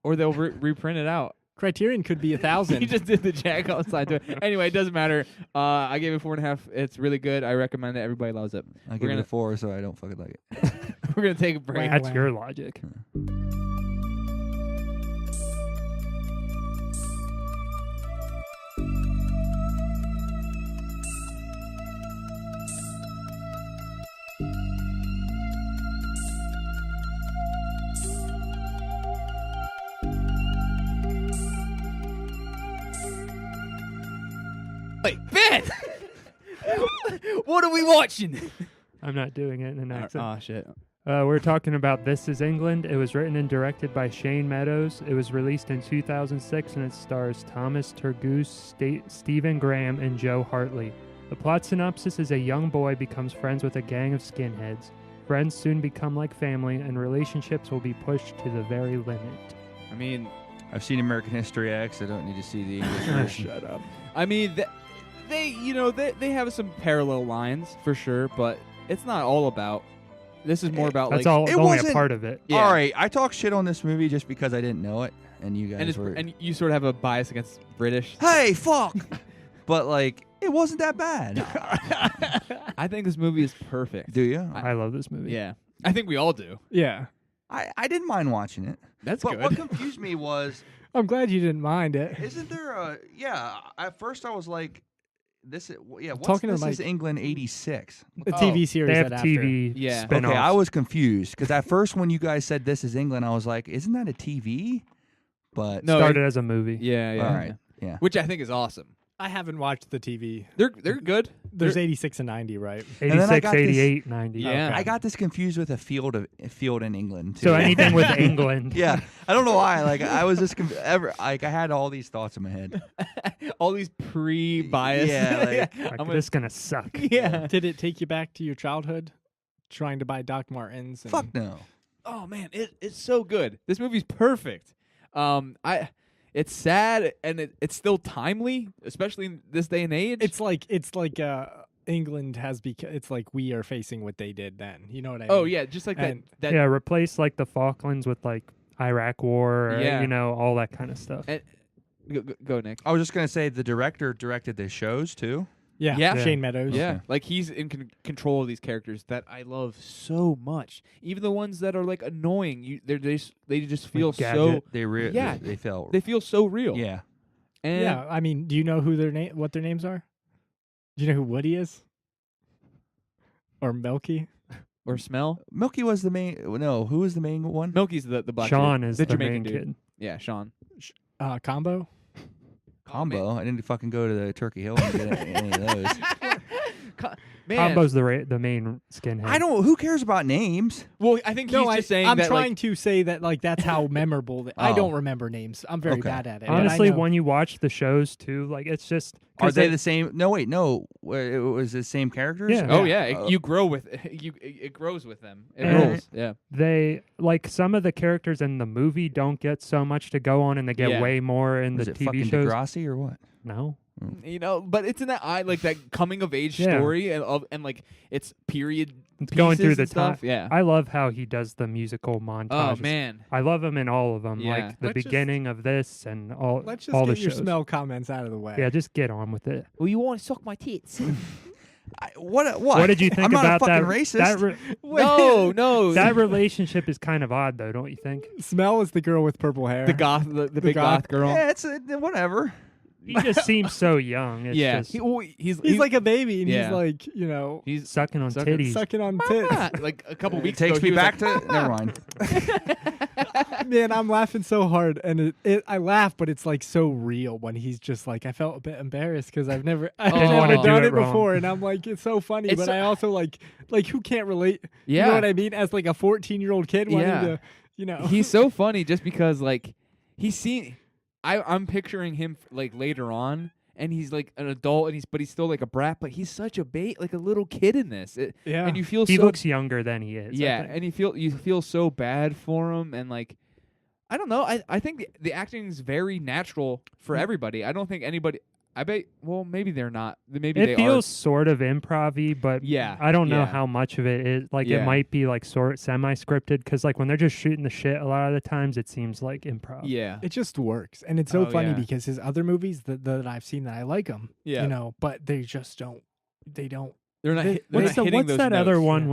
Or they'll reprint it out. Criterion could be He 1,000. just did the jack outside to it. Anyway, it doesn't matter. I gave it 4.5. It's really good. I recommend it. Everybody loves it. I'll give We're it a gonna 4, so I don't fucking like it. we're gonna take a break. That's your logic. Wait, Ben! What are we watching? I'm not doing it in an accent. Oh shit. We're talking about This Is England. It was written and directed by Shane Meadows. It was released in 2006 and it stars Thomas Turgoose, Stephen Graham, and Joe Hartley. The plot synopsis is a young boy becomes friends with a gang of skinheads. Friends soon become like family and relationships will be pushed to the very limit. I mean, I've seen American History X. I don't need to see the English version. Shut up. I mean, they have some parallel lines for sure, but it's not all about This is more about That's like all. it Only a wasn't- part of it. Yeah. All right, I talk shit on this movie just because I didn't know it, and you guys were. and you sort of have a bias against British. Hey, fuck! But like, it wasn't that bad. I think this movie is perfect. Do you? I love this movie. Yeah, I think we all do. Yeah. I didn't mind watching it. That's But good. what confused me was, I'm glad you didn't mind it. isn't there a at first I was like, this is what's Talking to this Mike. is England '86. The TV series They have that after. TV Yeah. spin-offs. Okay, I was confused because at first when you guys said this is England, I was like, isn't that a TV? But No, started as a movie. Yeah, yeah. all right, yeah. Which I think is awesome. I haven't watched the TV. They're good. There's They're- 86 and 90, right? then I 86, got this- 88, 90. Yeah. I got this confused with a field in England too. So anything with England. Yeah, I don't know why. Like I was just I had all these thoughts in my head. all these pre-bias. Yeah, like, Like, I'm this is going to suck. yeah. Did it take you back to your childhood? Trying to buy Doc Martens? And Fuck no. Oh man, it's so good. This movie's perfect. It's sad and it's still timely, especially in this day and age. It's like England has become. It's like we are facing what they did then. You know what I mean? oh yeah, just like And- that. Yeah, replace like the Falklands with like Iraq War, or, Yeah. all that kind of stuff. And, go Nick. I was just gonna say the director directed the shows too. Yeah. Yeah. Shane Meadows. Yeah, Okay. like he's in control of these characters that I love so much. Even the ones that are like annoying, they just feel so Gadget. Yeah. They felt they feel so real. yeah. And Yeah. I mean, do you know who what their names are? Do you know who Woody is? Or Milky? or smell. Milky was the main. No, who was the main one? Milky's the black. Sean dude. is the the Jamaican main dude. kid. Yeah, Sean. Combo? Combo. I didn't fucking go to the Turkey Hill and get any of those. Man, Combo's the main skinhead. I don't. Who cares about names? well, I think he's just saying I'm that trying like, to say that like that's how memorable. I Oh. don't remember names. I'm very Okay. bad at it. but I Honestly, know- when you watch the shows too, like it's just Are 'cause they the same? No, wait, no. It was the same characters. Yeah. oh yeah, Oh. you grow with it grows with them. It And- rolls. Yeah. they like some of the characters in the movie don't get so much to go on, and they get Yeah. way more in Was the it TV fucking shows. Degrassi or what? No, You know, but it's in that like that coming of age Yeah. story and like it's period. it's going through pieces the and stuff. time. Yeah. I love how he does the musical montages. Oh man. I love him in all of them. Yeah. Like the Let's just- beginning of this and all. Let's just all get the your shows. smell comments out of the way. Yeah, just get on with it. Well, you want to suck my tits? What? What did you think I'm not about a fucking that? racist. That re- no. that relationship is kind of odd, though, don't you think? Smell is the girl with purple hair. the goth, the big goth. goth girl. Yeah, it's whatever. He just seems so young. It's yeah. just He's He's like a baby, and Yeah. he's like, he's sucking on sucking- titties. sucking on tits. Ah, like a couple It weeks takes ago, me he was back like, to. Never mind. Man, I'm laughing so hard, and I laugh, but it's like so real when he's just like, I felt a bit embarrassed because I've never wanna do done it it wrong. before, and I'm like, it's so funny, It's but so- I also like who can't relate? Yeah. You know what I mean? As like a 14-year-old kid wanting Yeah. to, He's so funny just because like he's seen. I'm picturing him like later on, and he's like an adult, and he's still like a brat, but he's such a like a little kid in this. yeah. And you feel He so looks younger than he is. I yeah, think. and you feel so bad for him, and like I don't know. I think the acting is very natural for everybody. I don't think anybody. I bet. Well, maybe they're not. Maybe It they feels sort of improv-y, but Yeah, I don't know yeah. how much of it is. Like Yeah. it might be like sort semi-scripted because like when they're just shooting the shit, a lot of the times it seems like improv. are. Yeah, it just works, and it's so Oh, funny yeah. because his other movies that I've seen that I like them, yeah. but they just don't. They don't. They're not. They- They're What's not hitting what's those that other notes. one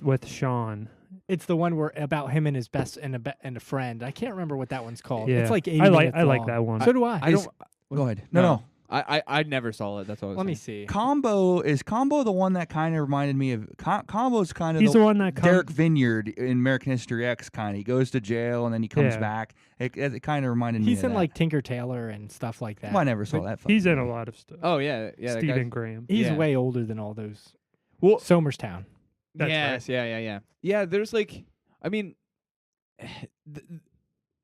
with Sean? It's the one where about him and his best and a friend. I can't remember what that one's called. Yeah. It's like 80 I like minutes long. that one. So do I. I don't. Go ahead. No. I never saw it. That's all. I was Let me saying. see. Combo is the one that kind of reminded me of Combo's kind of He's the one that Derek Vineyard in American History X kind of. He goes to jail and then he comes Yeah. back. It kind of reminded me He's of in that. like Tinker Tailor and stuff like that. Well, I never saw But that. fucking He's in a movie. lot of stuff. Oh yeah, yeah. that Stephen guy- Graham. He's Yeah. way older than all those. Well, Somerstown. That's yes, yeah. There's like, I mean,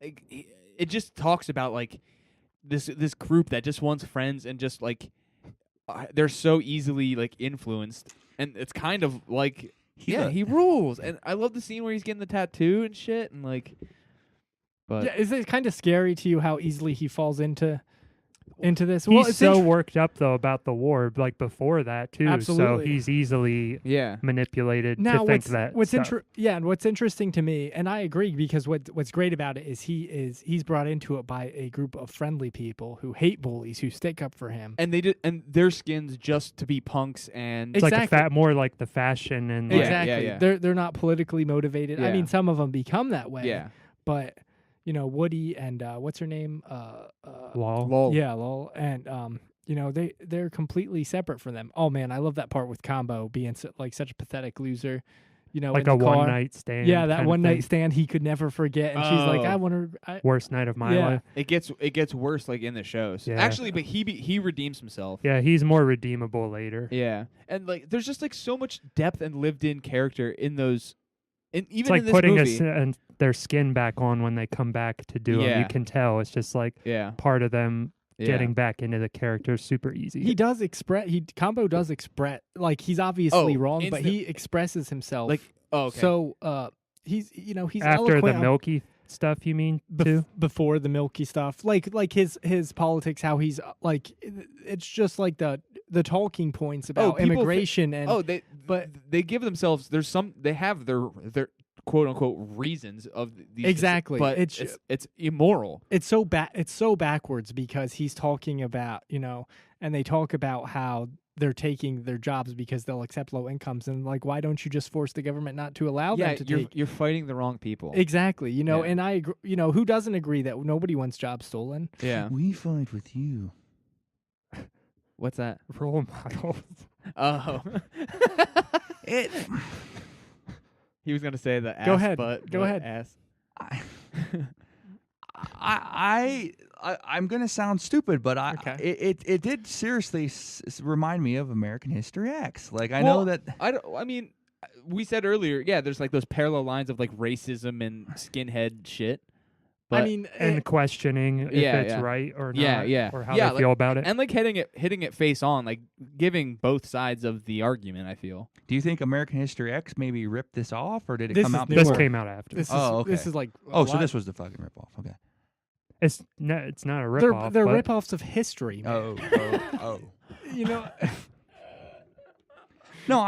it just talks about like this group that just wants friends and just like they're so easily like influenced, and it's kind of like he rules, and I love the scene where he's getting the tattoo and shit, and like, but Yeah, is it kind of scary to you how easily he falls into? into this. Well, He's so worked up though about the war, like before that too. Absolutely. So he's easily manipulated to think that. And what's interesting to me, and I agree, because what's great about it is he's brought into it by a group of friendly people who hate bullies, who stick up for him, and their skins just to be punks, and it's like more like the fashion and They're not politically motivated. I mean, some of them become that way. Yeah, but. Woody and what's her name? Lol. Yeah, Lol. And they're completely separate from them. Oh man, I love that part with Combo being such a pathetic loser. Like a one night stand. Yeah, that one night stand he could never forget. And she's like, I want to. Worst night of my life. It gets worse like in the shows. Yeah. Actually, but he redeems himself. Yeah, he's more redeemable later. Yeah, and like there's just like so much depth and lived in character in those. And even it's like in this putting movie, their skin back on when they come back to do them. You can tell it's just like part of them getting back into the character is super easy. He does express. Combo does express. Like he's obviously wrong, but he expresses himself. Like okay. So he's after eloquent the milky stuff. You mean too? Before the milky stuff, like his politics, how he's like it's just like the talking points about immigration they give themselves they have their quote unquote reasons of these exactly, but it's immoral. It's so backwards because he's talking about and they talk about how they're taking their jobs because they'll accept low incomes, and like why don't you just force the government not to allow them to take? You're fighting the wrong people. Exactly, and I agree, who doesn't agree that nobody wants jobs stolen? Yeah, we fight with you. What's that? Role models. Oh. He was gonna say the ass. Go ahead. Go ahead. Ass. I'm gonna sound stupid, but it did seriously remind me of American History X. Like I know that I mean, we said earlier, there's like those parallel lines of like racism and skinhead shit. But, I mean, and questioning if it's right or not, or how they feel about it, and like hitting it face on, like giving both sides of the argument. I feel. Do you think American History X maybe ripped this off, or did it come out? This came out after. This is like so this was the fucking rip off. Okay, it's not a rip off. They're rip offs of history. Man. Oh. No,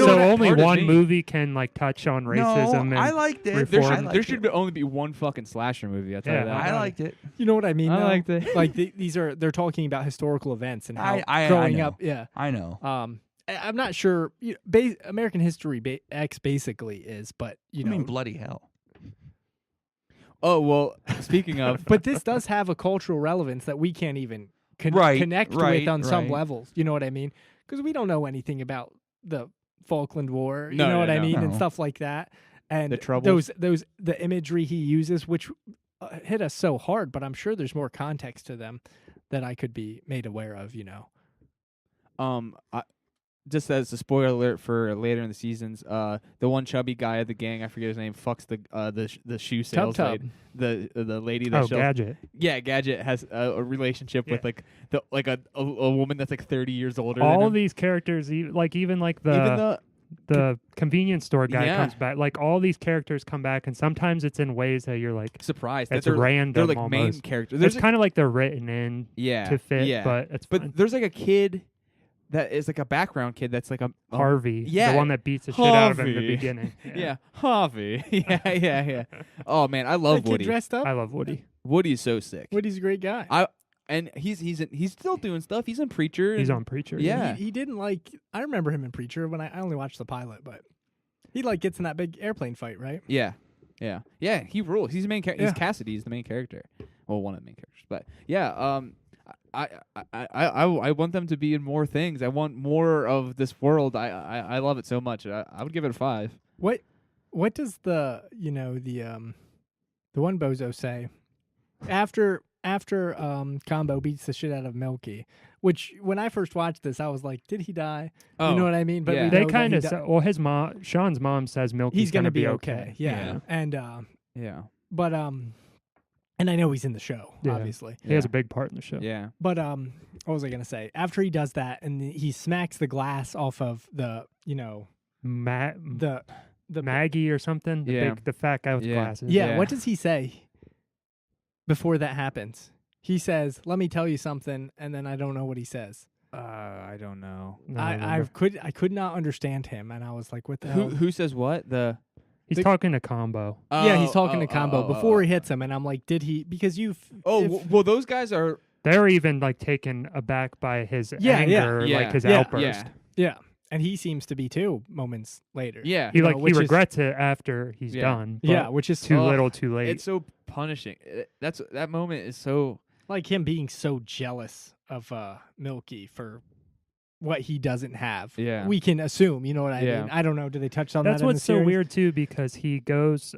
only one movie can like touch on racism. No, I liked it. There should only be one fucking slasher movie. I'll tell you that. I liked it. You know what I mean? I liked it. Like they're talking about historical events and how growing up. Yeah, I know. I'm not sure. American History X basically is, but I mean bloody hell. Oh well, speaking of, but this does have a cultural relevance that we can't even connect with on some levels. You know what I mean? Because we don't know anything about the Falkland War, I mean, and stuff like that, and the troubles. The imagery he uses, which hit us so hard. But I'm sure there's more context to them that I could be made aware of. Just as a spoiler alert for later in the seasons, the one chubby guy of the gang, I forget his name, fucks the shoe sales lady, the lady that Gadget. Yeah, Gadget has a relationship with a woman that's like 30 years older. All than of him. these characters, even the convenience store guy comes back. Like all these characters come back, and sometimes it's in ways that you're like surprised. It's random. They're like almost. Main characters. It's kind of like they're written in to fit, but it's fine. There's like a kid that is like a background kid that's like a Harvey, the one that beats the shit out of him in the beginning. Harvey. Yeah. Oh man, I love Woody. Dressed up. I love Woody. Woody's so sick. Woody's a great guy. And he's still doing stuff. He's in Preacher. He's on Preacher. Yeah, he didn't like. I remember him in Preacher when I only watched the pilot, but he like gets in that big airplane fight, right? Yeah. He rules. He's the main character. He's Cassidy. He's the main character. Well, one of the main characters. But yeah, I want them to be in more things. I want more of this world. I love it so much. I would give it a 5. What does the one bozo say after Combo beats the shit out of Milky? Which when I first watched this, I was like, did he die? You know what I mean? But they kind of his mom, Sean's mom says Milky's gonna be okay. Yeah. And but and I know he's in the show, obviously. He has a big part in the show. Yeah. But what was I gonna say? After he does that, and he smacks the glass off of the the Maggie or something. The fat guy with glasses. Yeah. What does he say before that happens? He says, "Let me tell you something," and then I don't know what he says. I don't know. No, I could not understand him, and I was like, "What the hell?" Who says what? He's talking to Combo. Yeah, he's talking to Combo before he hits him, and I'm like, "Did he?" Because well, those guys are. They're even like taken aback by his Yeah, anger, yeah. like his Yeah, outburst. Yeah, and he seems to be too. Moments later, Yeah, He You know, he which is- regrets it after he's Yeah. done. But yeah, which is too Oh, little, too late. it's so punishing. That moment is so. like him being so jealous of Milky for what he doesn't have. Yeah. We can assume, you know what I Yeah. mean? I don't know. Do they touch on That's that in what's the so series? weird too, because he goes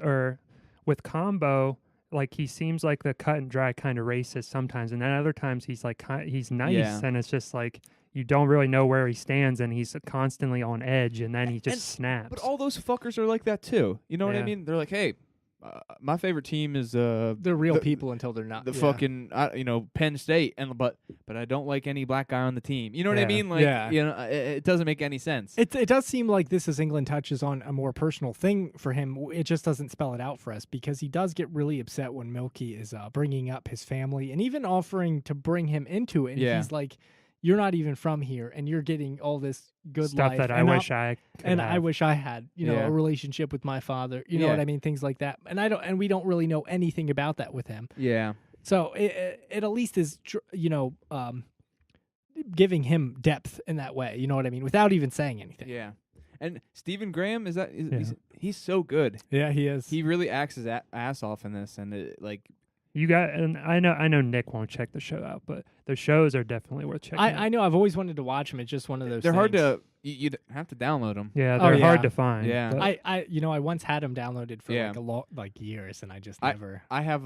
with Combo, like he seems like the cut and dry kind of racist sometimes, and then other times he's like he's nice, Yeah. and it's just like you don't really know where he stands, and he's constantly on edge, and then he just snaps. But all those fuckers are like that too. You know what I Yeah. mean? They're like, hey, my favorite team is They're real the- people until they're not. the yeah. fucking Penn State, and but I don't like any black guy on the team. You know what I Yeah. mean? Like, Yeah. it doesn't make any sense. It does seem like This Is England touches on a more personal thing for him. It just doesn't spell it out for us because he does get really upset when Milky is bringing up his family and even offering to bring him into it. And Yeah. he's like, "You're not even from here, and you're getting all this good Stuff life that I and wish I could and have. I wish I had, Yeah. a relationship with my father. You know Yeah. what I mean? Things like that. And we don't really know anything about that with him. Yeah, So it at least is, giving him depth in that way. You know what I mean? Without even saying anything. yeah. And Stephen Graham Yeah. he's so good. Yeah, he is. He really acts his ass off in this, and You got, and I know Nick won't check the show out, but the shows are definitely worth checking out. I know. I've always wanted to watch him. It's just one of those. they're hard things. to. You'd have to download them. Yeah, Oh, they're hard yeah. to find. Yeah. but I once had him downloaded for Yeah. years, and I just I- never. I have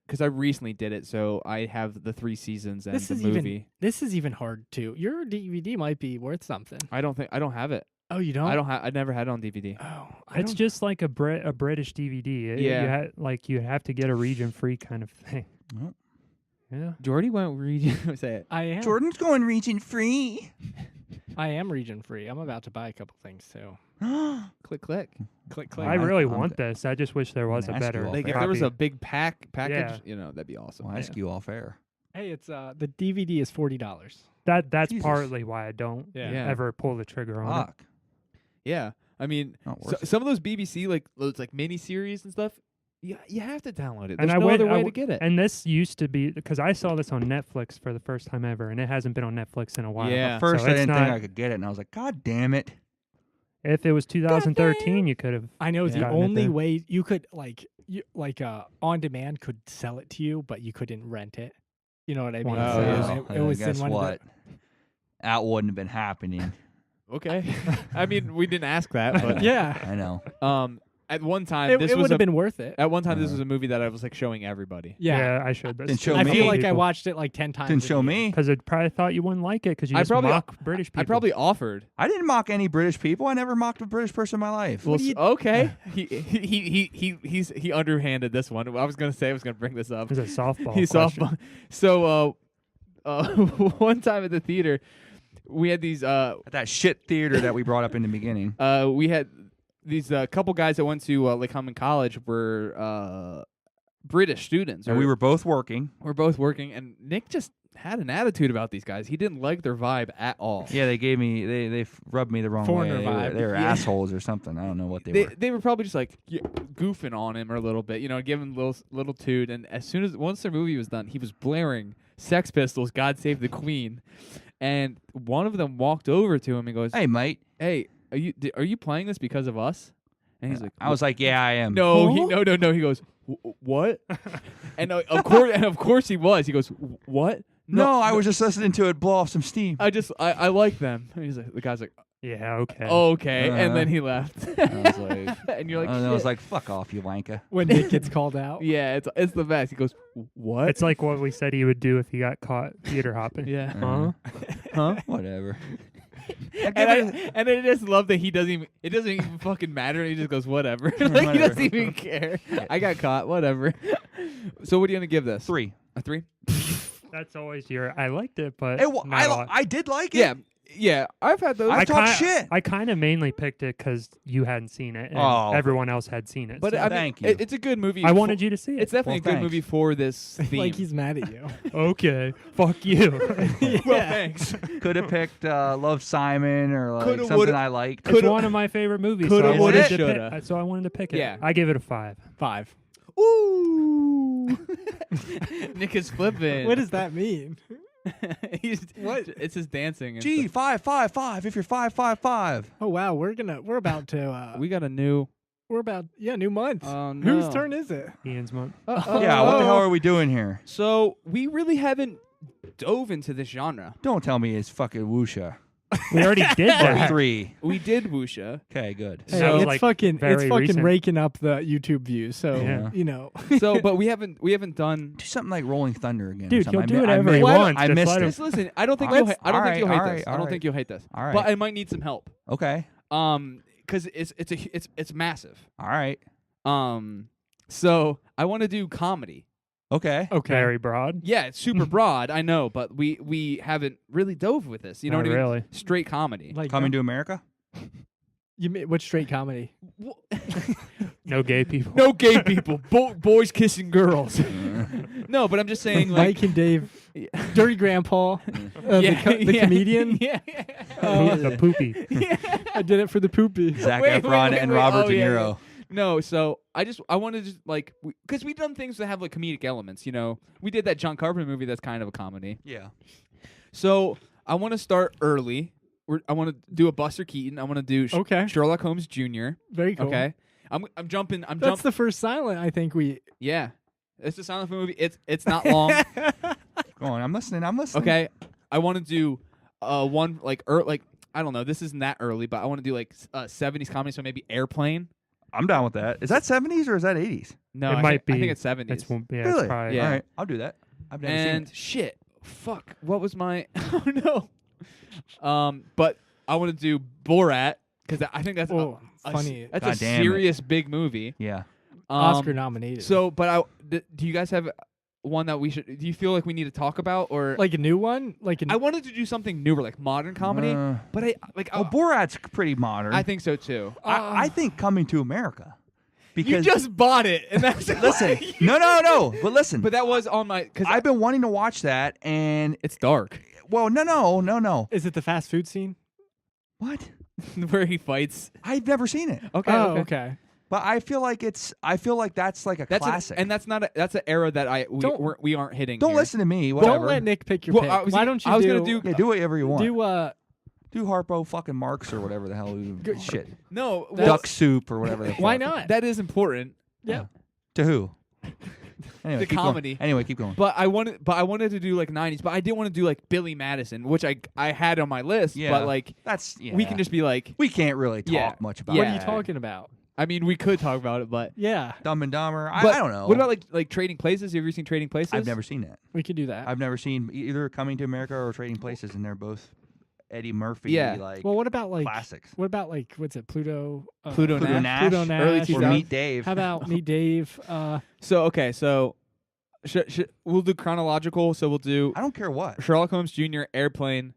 because I recently did it, so I have the 3 seasons and This the is movie. even. This is even hard too. Your DVD might be worth something. I don't have it. Oh, you don't? I never had it on DVD. Oh, it's just like a British DVD. Yeah. You have to get a region free kind of thing. Oh. Yeah. Jordy won't read. Say it. I am. Jordan's going region free. I am region free. I'm about to buy a couple things too. Click, click. Click, click. I really I'm want this. I just wish there was a Ask better. you all Like fair. if there was copy. a big package, Yeah. that'd be awesome. Well, I ask you all fair. Hey, it's the DVD is $40. That's Jesus. partly why I don't Yeah. ever pull the trigger on it. Fuck. Yeah, I mean, Not worth it. some of those BBC those mini series and stuff, you have to download it. And There's I no went- other I way to w- get it. And this used to be because I saw this on Netflix for the first time ever, and it hasn't been on Netflix in a while. Yeah. At first, So I it's didn't think not- I could get it, and I was like, God damn it. If it was 2013, you could have. I know the gotten it only there. way you could on demand could sell it to you, but you couldn't rent it. You know what I mean? Oh, So yeah. it was guess in one what? of the, That wouldn't have been happening. Okay, I mean, we didn't ask that, but yeah. I know. at one time It, this it was would have been worth it. at one time this Uh-huh. was a movie that I was showing everybody. Yeah. I should. Didn't show I me. feel like I watched it like 10 times. Didn't show me. because it probably thought you wouldn't like it because you I just probably- mock British people. I probably offered. I didn't mock any British people. I never mocked a British person in my life. Well, do you- okay, he underhanded this one. I was gonna bring this up. It was a softball. He's question. softball. So one time at the theater, we had these At that shit theater that we brought up in the beginning. we had these couple guys that went to Lacommon College were British students. And we were both working. we're both working, and Nick just had an attitude about these guys. He didn't like their vibe at all. Yeah, they gave me, they rubbed me the wrong Foreigner way. vibe. They were Yeah. assholes or something. I don't know what they were. They were probably just goofing on him or a little bit, giving little toot. And once their movie was done, he was blaring Sex Pistols, "God Save the Queen," and one of them walked over to him and goes, Hey, mate. "Hey, are you playing this because of us?" And he's like, I was like, yeah, I am. "No, Huh? no." He goes, "What?" and of course he was. He goes, "What?" No, I was just listening to it blow off some steam. I like them. And he's like, the guy's like, Yeah. Okay. "Okay," Uh-huh. and then he left. I was like, and you're like, and I was "Shit." like, fuck off, you wanker. When Nick gets called out. "Yeah, it's the best." He goes, "What?" It's like what we said he would do if he got caught theater hopping. yeah, Huh? huh? Whatever. And I just love that it doesn't even fucking matter. He just goes, whatever. Like, he Whatever. doesn't even care. I got caught, whatever. So what are you going to give this? 3. A 3? That's always your. I liked it, but It, wa- not a lot. I did like it. Yeah. Yeah, I've had those. I talk shit. I kind of mainly picked it because you hadn't seen it, and Oh. everyone else had seen it. But so. I mean, Thank you. it's a good movie. I wanted you to see it. It's definitely Well, a good movie for this theme. Like he's mad at you. Okay, fuck you. Well, thanks. Could have picked Love, Simon or like Coulda, something woulda. I liked. It's one of my favorite movies. Coulda, so I wanted woulda, to shoulda. pick, so I wanted to pick it. Yeah. I give it a 5. 5. Ooh. Nick is flipping. What does that mean? What? It's his dancing. And Gee, stuff. 5, 5, 5. If you're 5, 5, 5. Oh wow, we're about to We got a new. new month. Oh, no. Whose turn is it? Ian's month. Yeah, what the hell are we doing here? So we really haven't dove into this genre. Don't tell me it's fucking wuxia. We already did Or that. 3. We did wuxia. Okay, good. Hey, Hey, was, it's like, fucking very recent. raking up the YouTube views. So Yeah. you know, So, but we haven't done. Do something like Rolling Thunder again. or Dude, something. he'll do I whatever he missed- wants. I Just missed let it. him- Just listen. I don't think All you'll. right, I don't think you'll hate all this. right, I don't think you'll hate this. All right. But I might need some help. Okay. Because it's massive. All right. So I want to do comedy. Okay. okay. Very broad. Yeah, it's super broad. I know, but we haven't really dove with this. You know Not what I mean? really. Straight comedy. Like Coming to America? you mean what straight comedy? No gay people. No gay people. Boys kissing girls. No, but I'm just saying, like, Mike and Dave, Yeah. Dirty Grandpa, the comedian. Yeah. The poopy. I did it for the poopy. Zac Wait, Efron wait, and wait. Robert Oh, De yeah, Niro. No, so I want to just like because we've done things that have like comedic elements. You know, we did that John Carpenter movie that's kind of a comedy. Yeah. So I want to start early. I want to do a Buster Keaton. I want to do Okay. Sherlock Holmes Jr. Very cool. Okay. I'm jumping. That's the first silent I think we. Yeah. It's a silent film movie. It's not long. Go on. I'm listening. Okay. I want to do one like I don't know. This isn't that early, but I want to do like 70s comedy. So maybe Airplane. I'm down with that. Is that 70s or is that 80s? No, It I might think be. it's 70s. It's yeah, Really? it's probably, Yeah. All right. I'll do that. I've never seen And it. shit, fuck. What was my? Oh no. But I want to do Borat because I think that's Oh, a funny. That's God a damn it. serious big movie. Yeah. Oscar nominated. So, but do you guys have one that we should? Do you feel like we need to talk about or like a new one, I wanted to do something newer, like modern comedy, but I like. Well, Borat's pretty modern. I think so too. I think Coming to America. You Because just bought it, and that's listen. No. But listen. But that was on my because I've been wanting to watch that, and it's dark well, no. is it the fast food scene? What? where he fights. I've never seen it, Okay, Oh, okay. but I feel like that's like a That's classic. and that's not that's an era that Don't- we aren't hitting. Don't here. listen to me. Whatever. Don't let Nick pick your Well, pick. I was Why gonna- don't you I was do, gonna do- Yeah, do whatever you want. do Do Harpo fucking Marks or whatever the hell. Shit. No, That's- Duck soup or whatever. The why fuck. not? That is important. Yeah. To who? Anyway, The keep going. comedy. Anyway, keep going. But I wanted to do like 90s, but I didn't want to do like Billy Madison, which I had on my list. Yeah. But like That's we can just be like, we can't really talk Yeah. much about. Yeah. What are you talking about? I mean, we could talk about it, but Yeah, Dumb and Dumber. I but don't know. What about like Trading Places? Have you ever seen Trading Places? I've never seen that. we could do that. I've never seen either Coming to America or Trading Places, and they're both Eddie Murphy. Yeah. Like well, what about like classics. what about like what's it? Pluto Pluto Pluto Nash. Nash. Pluto Nash. Early Or 2000s. Meet Dave. How about Meet Dave? So we'll do chronological. So we'll do I don't care what. Sherlock Holmes Jr., Airplane,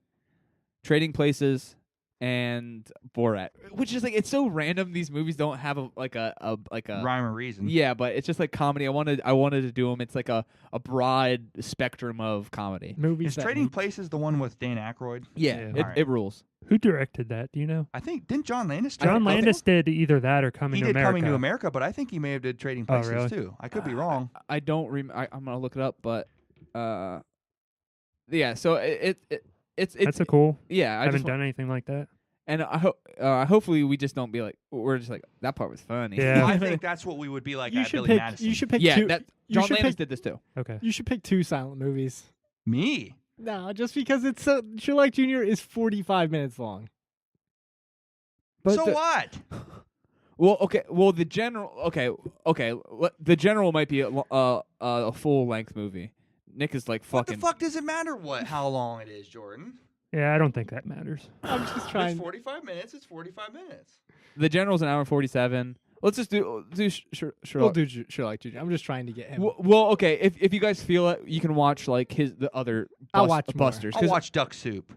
Trading Places, and Borat. Which is like it's so random. These movies don't have a Rhyme or reason. yeah, but it's just like comedy. I wanted to do them. It's like a broad spectrum of comedy. Movies Is that Trading make- Places the one with Dan Aykroyd? Yeah, Yeah. it, Alright. it rules. Who directed that? Do you know? I think didn't John Landis? John I think- Landis did either that or Coming He to did America. Coming to America, but I think he may have did Trading Oh, Places really? too. I could be wrong. I don't I'm gonna look it up, but yeah. So it's That's a cool. yeah. I haven't done anything like that. And I hope hopefully we just don't be like we're just like that part was funny. Yeah. Well, I think that's what we would be like you at should Billy pick. Madison. You should pick Yeah, two. that you John should Landis pick- did this too. Okay. You should pick two silent movies. Me? No, just because it's so Sherlock Jr. is 45 minutes long. But So what? Well, okay. Well, the general. Okay. The general might be a full length movie. Nick is like What the fucking. fuck does it matter how long it is, Jordan? Yeah, I don't think that matters. I'm just It's trying. 45 minutes. It's 45 minutes. The general's an hour and 47. Let's just do We'll Sherlock. do Sherlock Jr. I'm just trying to get him. Well, okay. If you guys feel it, you can watch like the other I'll watch more. Busters. I'll 'cause watch Duck Soup.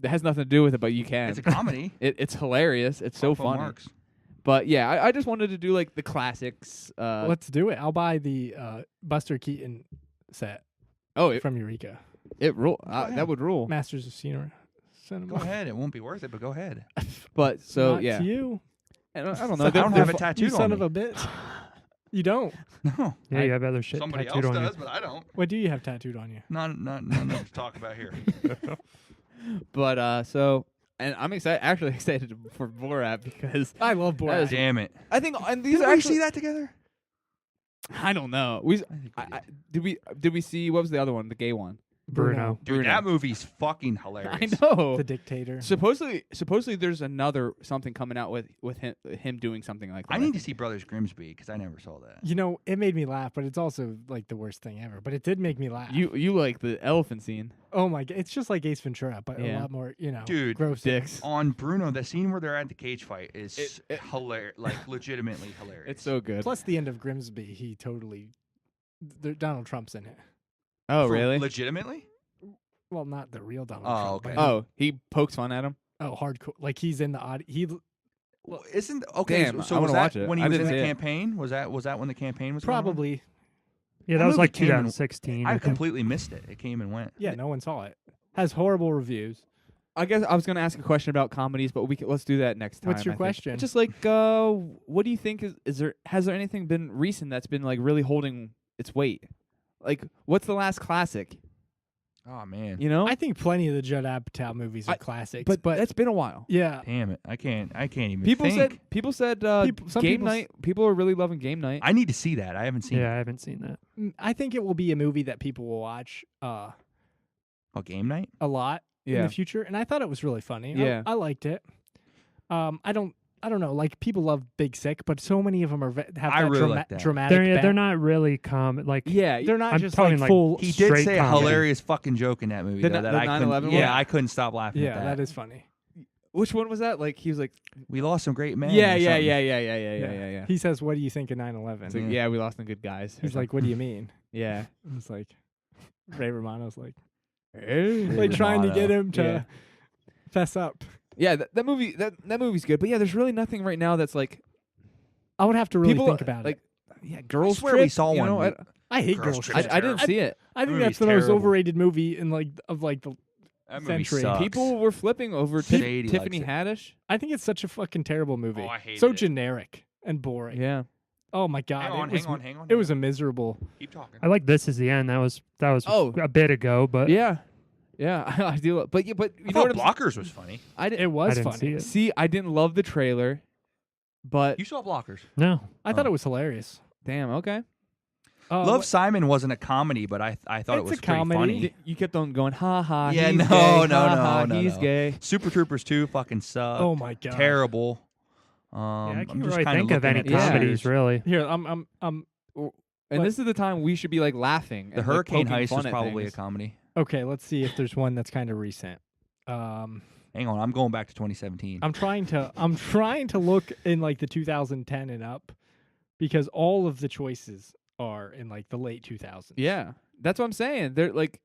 It has nothing to do with it, but you can. It's a comedy. It's hilarious. It's so Phone funny. works. But yeah, I just wanted to do like the classics. Let's do it. I'll buy the Buster Keaton set Oh, from Eureka. it rule. ahead. That would rule. Masters of Cinema. Go ahead. It won't be worth it, but go ahead. But so Not yeah, to you. and I don't know. I don't they're have it fu- You tattooed son on of me. a bitch. You don't. No. Yeah, you have other shit Somebody else tattooed on does, you. but I don't. What do you have tattooed on you? Not enough to talk about here. But so, and I'm actually excited for Borat because I love That Borat. is- Damn it. I think and these Did are we actually. see that together? I don't know. We I think did we see what was the other one? The gay one. Bruno. Dude, Bruno. that movie's fucking I hilarious. know. The dictator. Supposedly, there's another something coming out with him doing something like that. I need to see Brothers Grimsby because I never saw that. You know, it made me laugh, but it's also like the worst thing ever. But it did make me laugh. You like the elephant scene? Oh my god, it's just like Ace Ventura, but a Yeah. lot more, Dude, gross. Dicks. On Bruno, the scene where they're at the cage fight is It- hilarious, like legitimately hilarious. It's so good. Plus the end of Grimsby, he totally. Donald Trump's in it. Oh For really? Legitimately? Well, not the real Donald Oh, Trump. okay. but Oh, he pokes fun at him. hardcore. Like he's in the audience. He Well, isn't okay? Damn, so I was wanna that watch it. when he I was in didn't the see it. campaign? Was that when the campaign was going on? probably. Yeah, That that was movie like came in- 2016. I I think. completely missed it. It came and went. Yeah, no one saw it. Has horrible reviews. I guess I was gonna ask a question about comedies, but let's do that next time. What's your I think. question? Just like, what do you think has there anything been recent that's been like really holding its weight? Like, what's the last classic? Oh man. You know, I think plenty of the Judd Apatow movies are I- classics, but but that's been a while. yeah, Damn it! I can't even. People think. said some Game people Night. People are really loving Game Night. I need to see that. I haven't seen. Yeah, I it. haven't seen that. I think it will be a movie that people will watch Oh, Game Night. a lot in Yeah. the future, and I thought it was really funny. Yeah. I liked it. I don't know. Like people love Big Sick, but so many of them are have I that really like that. dramatic. They're not really like Yeah, They're not I'm just talking like like full. He did Straight say a comedy. hilarious fucking joke in that movie The though, ni- that the I 9/11 couldn't. one? Yeah, I couldn't stop laughing. Yeah, at that is funny. Which one was that? Like he was like, We lost some great men. yeah. or something. Yeah. He says, "What do you think of 9/11?" It's like, Yeah. yeah, we lost some good guys. He's like, "What do you mean?" yeah. It's like Ray Romano's like Ray trying to get Romano. him to fess up. Yeah, that movie that movie's good, but yeah, there's really nothing right now that's like I would have to really people think about like it. yeah, Girls swear Trip. we saw you one. know, We- I hate Girls Girls Trip. Trip. I didn't see it. I think movie's that's the most terrible. overrated movie in the That movie century. sucks. People were flipping over Shady Tiffany likes Haddish. I think it's such a fucking terrible movie. Oh, I hated so it. generic and boring. Yeah. Oh my god. Hang on. It was a miserable. Keep talking. I like This Is the End. That was Oh. a bit ago, but Yeah. I do. But you I know thought what I'm Blockers was funny. I didn't It was I didn't funny. see it. see. I didn't love the trailer, but You saw Blockers. no. I thought Oh. it was hilarious. damn. Okay. Love Simon wasn't a comedy, but I thought it It's was a pretty comedy. funny. You kept on going, ha ha. Yeah, he's no, gay, no, ha, no, ha, no, he's no. gay. Super Troopers 2 fucking sucked. Oh my god. Terrible. Yeah, I I'm can't just really kinda think of looking any at the Yeah. comedies, series. really. Here, I'm And What? this is the time we should be like laughing. The and, like, Hurricane poking Heist fun was at probably a things. comedy. okay. Let's see if there's one that's kind of recent. Hang on, I'm going back to 2017. I'm trying to look in like the 2010 and up because all of the choices are in like the late 2000s. Yeah, that's what I'm saying. They're like,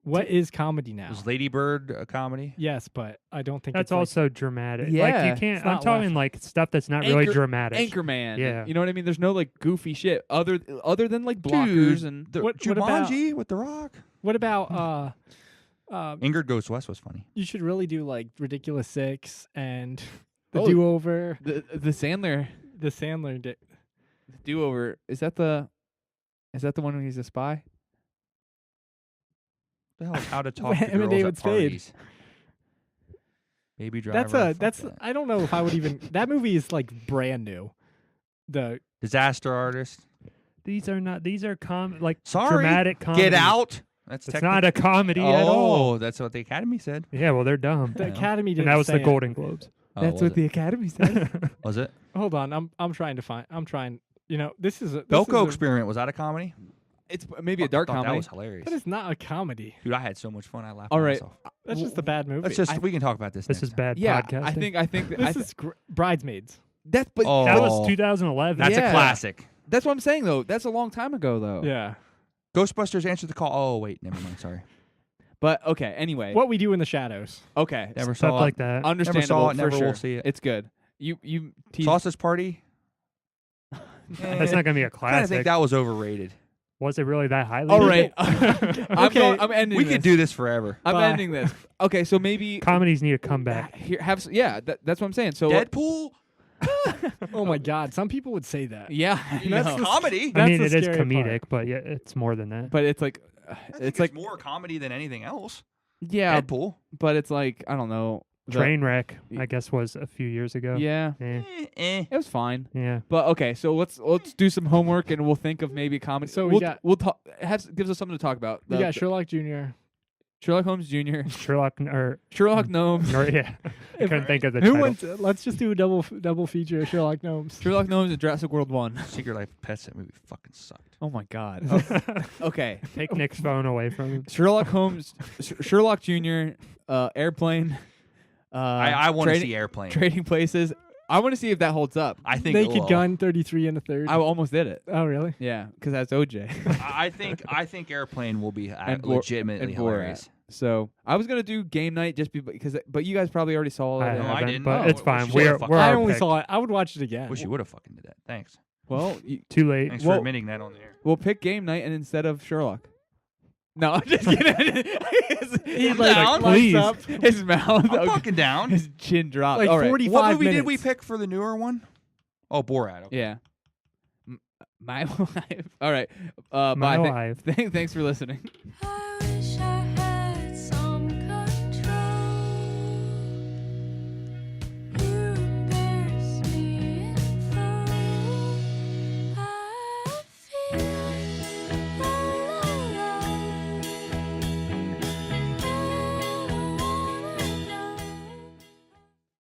What is comedy now? Was Lady Bird a comedy? Yes, but I don't think That's it's like- also dramatic. Like Yeah. you can't. It's I'm not talking left. like stuff that's not really Anchor- dramatic. Anchorman. Yeah. You know what I mean? There's no like goofy shit other than like blockers Dude, and the What about- Jumanji with The Rock. What about Ingrid Goes West was funny. you should really do like Ridiculous Six and the Oh. Do-Over, the Sandler the Sandler do over. Is that the one when he's a spy? The hell is How to Talk to Him and Girls David at Spade. Parties. Baby Driver. That's fuck that. I don't know if I would even that movie is like brand new. The Disaster Artist. These are not. These are like Sorry. dramatic comedy. Get Out. That's It's not a comedy oh, at all. that's what the Academy said. Yeah, well, they're dumb. the Yeah. Academy didn't And that was say the it. Golden Globes. Oh, That's was what it? the Academy said. Was it? Hold on, I'm trying. You know, this is a Belko Experiment. Was that a comedy? It's maybe a dark I thought comedy. That was hilarious. That is not a comedy. Dude, I had so much fun. I laughed. All at right. myself. That's just a bad movie. Let's just we can talk about this. This next is time. bad Yeah, podcasting. I think this is Bridesmaids. that's but Oh. That was 2011. That's Yeah. a classic. that's what I'm saying though. That's a long time ago though. Yeah. Ghostbusters Answer the Call. Oh wait, never mind. Sorry. But okay, anyway. What We Do in the Shadows. Okay. Never Stuff saw like it. that. Understandable Never saw it. for Never sure. will see it. It's good. You teased. Sausage Party. That's not gonna be a I kind of classic. think that was overrated. Was it really that highly? All rated? right. Okay. I'm ending We this. could do this forever. I'm Bye. ending this. Okay, so maybe Comedies need to come back. here that's what I'm saying. So Deadpool. Oh my God! Some people would say that. yeah, I That's know. the- Comedy. I mean, the it is scary comedic, part. but yeah, it's more than that. but it's like I think it's like more comedy than anything else. yeah, Deadpool. but it's like I don't know. the- Trainwreck, I guess, was a few years ago. Yeah, Eh, it was fine. yeah. But okay, so let's do some homework and we'll think of maybe comedy. So we'll talk. It gives us something to talk about. We got Sherlock Jr. Sherlock Holmes Jr., Sherlock or Sherlock Gnomes, yeah. I couldn't think of the Who title. went? Let's just do a double feature of Sherlock Gnomes. Sherlock Gnomes, and Jurassic World 1. Secret Life of Pets. That movie fucking sucked. Oh my God. Okay, Take Nick's phone away from him. Sherlock Holmes, Sherlock Jr., Airplane. I want to Trading- see Airplane. Trading Places. I want to see if that holds up. I think Naked Gun, 33 and a third. I almost did it. Oh really? Yeah, because that's OJ. I think Airplane will be Bor- legitimately and hilarious. So I was gonna do Game Night just because, but you guys probably already saw I it. know, I haven't, didn't. but Oh, it's wish fine. you We're would've fucking- we're I our only pick. saw it. I would watch it again. Wish you would have fucking did that. Thanks. Well, Too late. Thanks Well- for admitting that on the air. we'll pick Game Night and instead of Sherlock. No, I'm just kidding. He I'm like down. lights Please. up. His mouth, I'm fucking down. his chin dropped. Like All right. 45 What movie minutes. did we pick for the newer one? Oh, Borat. Okay. Yeah. My life. All right. Bye. My life. Thanks for listening. I